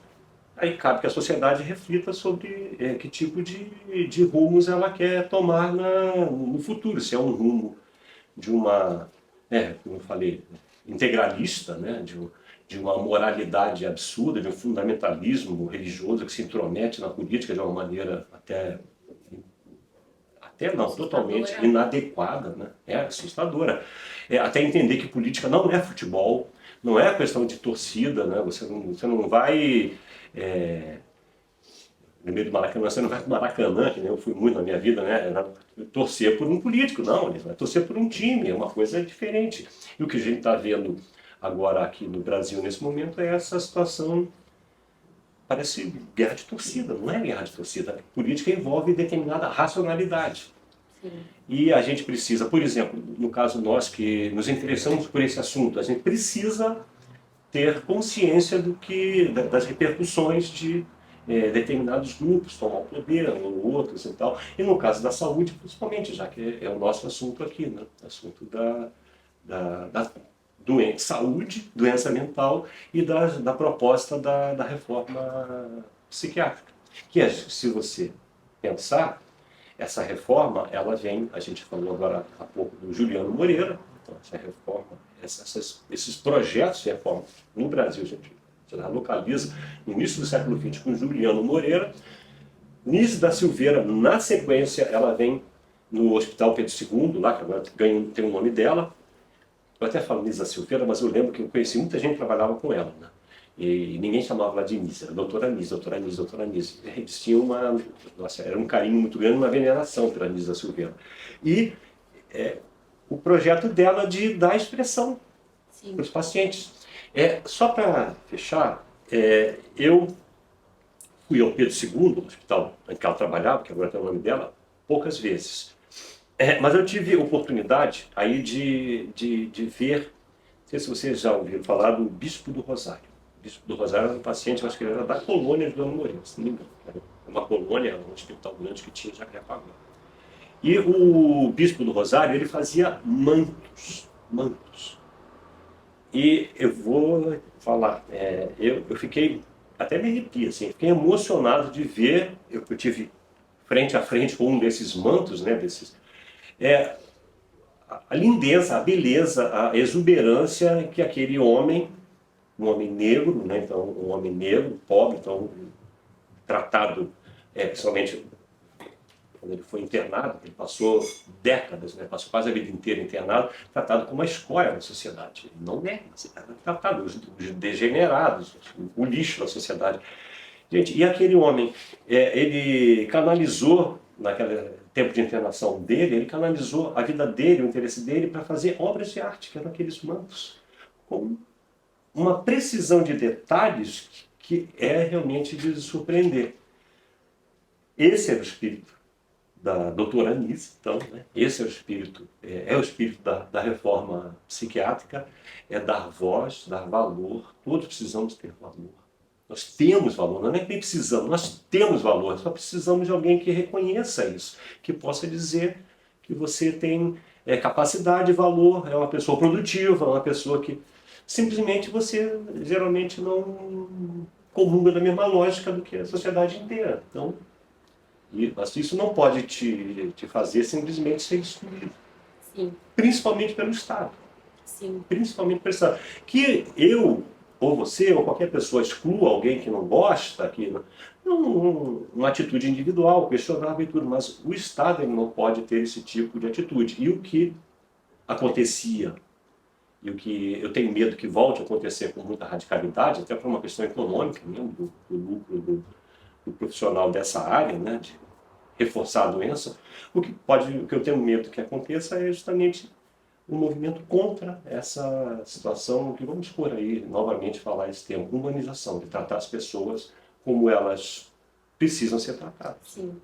S2: aí cabe que a sociedade reflita sobre que tipo de rumos ela quer tomar no futuro, se é um rumo de uma, como eu falei, integralista, né, de uma moralidade absurda, de um fundamentalismo religioso que se intromete na política de uma maneira até não, totalmente inadequada, né? Assustadora. Até entender que política não é futebol, não é questão de torcida, né? Você não vai... no meio do Maracanã, você não vai para o Maracanã, que nem eu fui muito na minha vida, né? Torcer por um político, não, ele vai torcer por um time, é uma coisa diferente. E o que a gente está vendo agora aqui no Brasil nesse momento é essa situação, parece guerra de torcida, não é guerra de torcida. A política envolve determinada racionalidade. Sim. E a gente precisa, por exemplo, no caso nós que nos interessamos por esse assunto, a gente precisa ter consciência das repercussões de determinados grupos tomar o poder, ou outros e tal. E no caso da saúde, principalmente, já que é o nosso assunto aqui, né? Assunto da saúde, doença mental e da proposta da reforma psiquiátrica. Que se você pensar, essa reforma, ela vem, a gente falou agora há pouco do Juliano Moreira, então essa reforma, esses projetos de reforma no Brasil, gente localiza no início do século XX com Juliano Moreira. Nise da Silveira, na sequência, ela vem no Hospital Pedro II, lá, que agora tem o nome dela. Eu até falo Nise da Silveira, mas eu lembro que eu conheci muita gente que trabalhava com ela, né? E ninguém chamava ela de Nise, era doutora Nise, doutora Nise, doutora Nise. Eles tinham era um carinho muito grande, uma veneração pela Nise da Silveira. E o projeto dela de dar expressão para os pacientes. Só para fechar, eu fui ao Pedro II, o hospital em que ela trabalhava, que agora tem o nome dela, poucas vezes. Mas eu tive oportunidade aí de ver, não sei se vocês já ouviram falar do Bispo do Rosário. O Bispo do Rosário era um paciente, eu acho que ele era da colônia de Dona Moreira, se não me engano. Era uma colônia, um hospital grande que tinha em Jacarepaguá. E o Bispo do Rosário, ele fazia mantos. E eu vou falar, eu fiquei, até me arrepio, assim, fiquei emocionado de ver, eu tive frente a frente com um desses mantos, né, a lindeza, a beleza, a exuberância que aquele homem um homem negro, né? Então um homem negro, pobre, então tratado, principalmente quando ele foi internado, ele passou décadas, né? Passou quase a vida inteira internado, tratado como uma escória da sociedade. Ele não é, era tratado, os degenerados, o lixo da sociedade. Gente, e aquele homem, ele canalizou, naquele tempo de internação dele, ele canalizou a vida dele, o interesse dele, para fazer obras de arte, que eram aqueles mantos, com uma precisão de detalhes que é realmente de surpreender. Esse era o espírito da doutora Anise, então, né? Esse é o espírito da reforma psiquiátrica, é dar voz, dar valor, todos precisamos ter valor. Nós temos valor, não é nem precisamos, nós temos valor, só precisamos de alguém que reconheça isso, que possa dizer que você tem capacidade, valor, é uma pessoa produtiva, é uma pessoa que simplesmente você geralmente não comunga da mesma lógica do que a sociedade inteira. Então, mas isso não pode te fazer simplesmente ser excluído.
S7: Sim,
S2: Principalmente pelo Estado.
S7: sim.
S2: Principalmente pelo Estado. Que eu, ou você, ou qualquer pessoa exclua alguém que não gosta, uma atitude individual, questionável e tudo, mas o Estado ele não pode ter esse tipo de atitude. E o que acontecia, e o que eu tenho medo que volte a acontecer com muita radicalidade, até por uma questão econômica mesmo, do lucro do profissional dessa área, né, de reforçar a doença, o que eu tenho medo que aconteça é justamente um movimento contra essa situação que vamos por aí, novamente falar esse termo, humanização, de tratar as pessoas como elas precisam ser tratadas.
S7: Sim.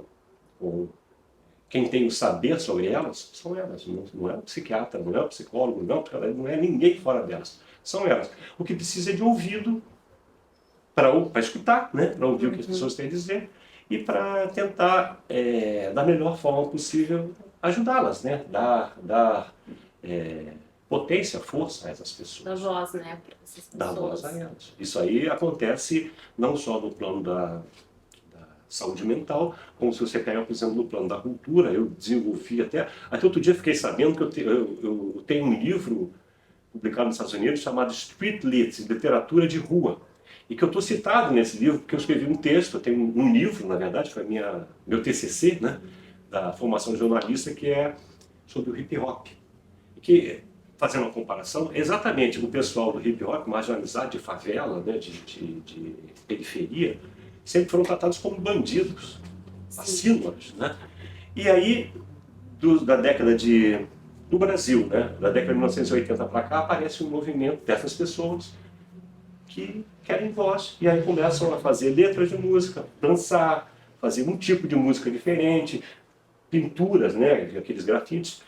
S2: Quem tem o saber sobre elas são elas, não é o psiquiatra, não é o psicólogo, não é ninguém fora delas, são elas. O que precisa é de ouvido para escutar, né? Para ouvir o que as pessoas têm a dizer e para tentar, da melhor forma possível, ajudá-las, né? Dar potência, força a essas pessoas.
S7: Da voz, né? Para essas pessoas.
S2: Dar voz a elas. Isso aí acontece não só no plano da saúde mental, como se você pegar, por exemplo, no plano da cultura. Eu desenvolvi até outro dia fiquei sabendo que eu tenho um livro publicado nos Estados Unidos chamado Street Lit, literatura de rua. E que eu estou citado nesse livro porque eu escrevi um texto, eu tenho um livro, na verdade, foi meu TCC, né, da formação de jornalista, que é sobre o hip hop. E que, fazendo uma comparação, exatamente o pessoal do hip hop, marginalizado, de favela, né, de periferia, sempre foram tratados como bandidos, assassinos, né? E aí, da década do Brasil, né, da década de 1980 para cá, aparece um movimento dessas pessoas que querem voz, e aí começam a fazer letras de música, dançar, fazer um tipo de música diferente, pinturas, né, aqueles grafites.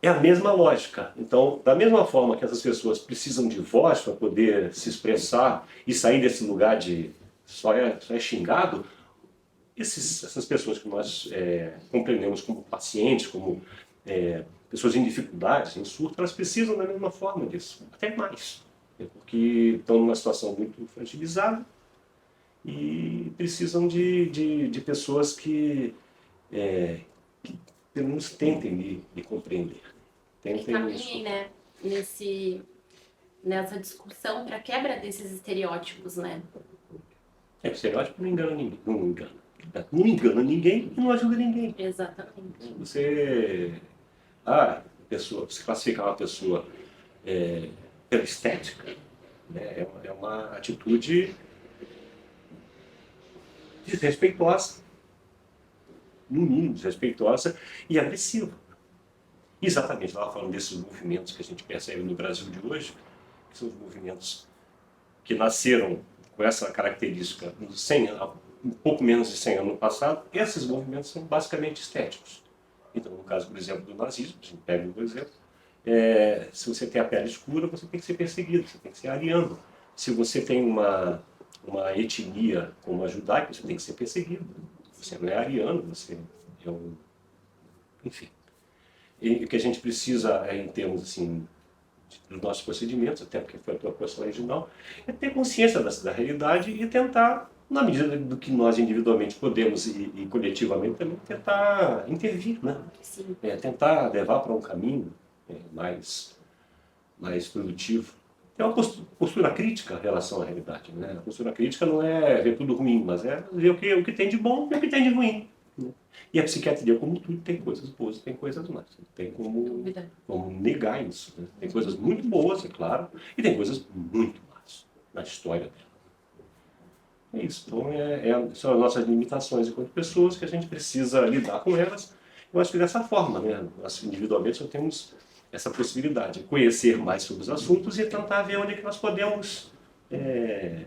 S2: É a mesma lógica. Então, da mesma forma que essas pessoas precisam de voz para poder se expressar e sair desse lugar de só é xingado, essas pessoas que nós compreendemos como pacientes, como pessoas em dificuldades, em surto, elas precisam da mesma forma disso, até mais. Porque estão numa situação muito fragilizada e precisam de pessoas que pelo menos tentem me compreender.
S7: Que caminhem, né? Nessa discussão para quebra desses estereótipos, né?
S2: O estereótipo não engana ninguém. Não engana ninguém e não ajuda ninguém.
S7: Exatamente.
S2: Você classifica uma pessoa pela estética, né, é uma atitude desrespeitosa, no mínimo desrespeitosa e agressiva. Exatamente, estava falando desses movimentos que a gente percebe no Brasil de hoje, que são os movimentos que nasceram com essa característica um pouco menos de 100 anos no passado. Esses movimentos são basicamente estéticos. Então, no caso, por exemplo, do nazismo, a gente pega um exemplo, se você tem a pele escura, você tem que ser perseguido, você tem que ser ariano. Se você tem uma etnia como a judaica, você tem que ser perseguido. Você não é ariano, você é um... Enfim. E o que a gente precisa, em termos assim, dos nossos procedimentos, até porque foi a tua proposta original, é ter consciência da realidade e tentar, na medida do que nós individualmente podemos e coletivamente também, tentar intervir, né?
S7: Sim.
S2: Tentar levar para um caminho mais produtivo. É uma postura crítica em relação à realidade, né? A postura crítica não é ver tudo ruim, mas é ver o que tem de bom e o que tem de ruim, né? E a psiquiatria, como tudo, tem coisas boas e tem coisas más. Não tem como negar isso, né? Tem coisas muito boas, é claro, e tem coisas muito más na história dela. É isso. Então, são as nossas limitações enquanto pessoas que a gente precisa lidar com elas. Eu acho que dessa forma, né? Nós individualmente só temos essa possibilidade de conhecer mais sobre os assuntos e tentar ver onde é que nós podemos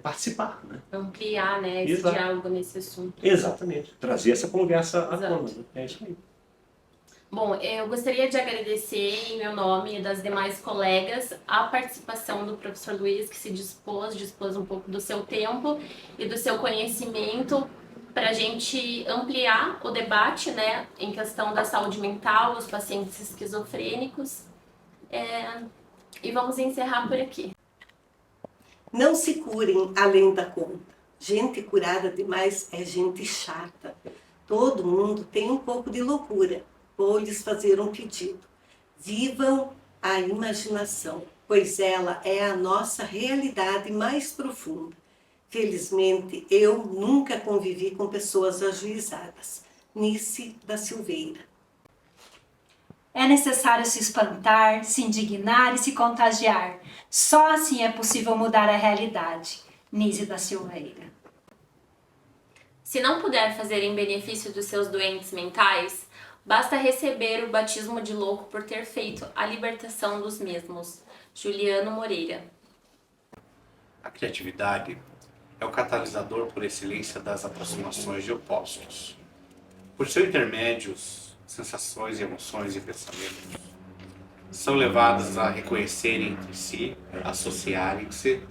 S2: participar, né?
S7: Ampliar, né, esse
S2: Exato.
S7: diálogo nesse assunto.
S2: Exatamente. Trazer essa conversa à
S7: Exato.
S2: tona, né? É isso aí.
S7: Bom, eu gostaria de agradecer, em meu nome e das demais colegas, a participação do professor Luiz, que se dispôs um pouco do seu tempo e do seu conhecimento para a gente ampliar o debate, né, em questão da saúde mental, os pacientes esquizofrênicos. E vamos encerrar por aqui.
S3: Não se curem além da conta. Gente curada demais é gente chata. Todo mundo tem um pouco de loucura. Vou lhes fazer um pedido. Vivam a imaginação, pois ela é a nossa realidade mais profunda. Felizmente, eu nunca convivi com pessoas ajuizadas. Nice da Silveira.
S4: É necessário se espantar, se indignar e se contagiar. Só assim é possível mudar a realidade. Nise da Silveira.
S7: Se não puder fazer em benefício dos seus doentes mentais, basta receber o batismo de louco por ter feito a libertação dos mesmos. Juliano Moreira.
S5: A criatividade é o catalisador por excelência das aproximações de opostos. Por seu intermédios, sensações, emoções e pensamentos são levadas a reconhecerem entre si, associarem-se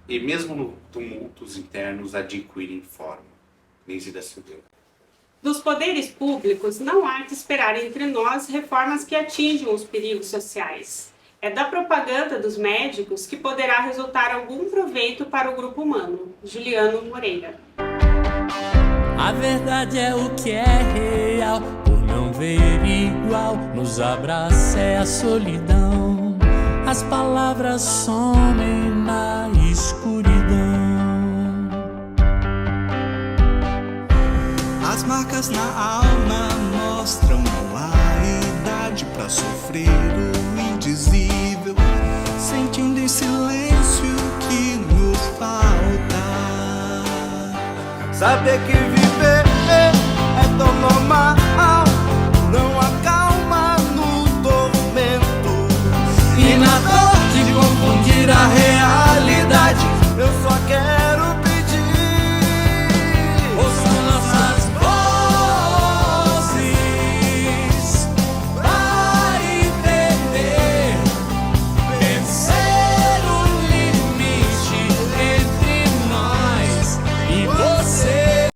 S5: e mesmo no tumultos internos adquirem forma. Nise da Silveira.
S6: Dos poderes públicos, não há que esperar entre nós reformas que atinjam os perigos sociais. É da propaganda dos médicos que poderá resultar algum proveito para o grupo humano. Juliano Moreira.
S8: A verdade é o que é real, por não ver igual, nos abraça é a solidão. As palavras somem na escuridão.
S9: As marcas na alma mostram não há idade pra sofrer o indizível, sentindo em silêncio o que nos falta. Saber que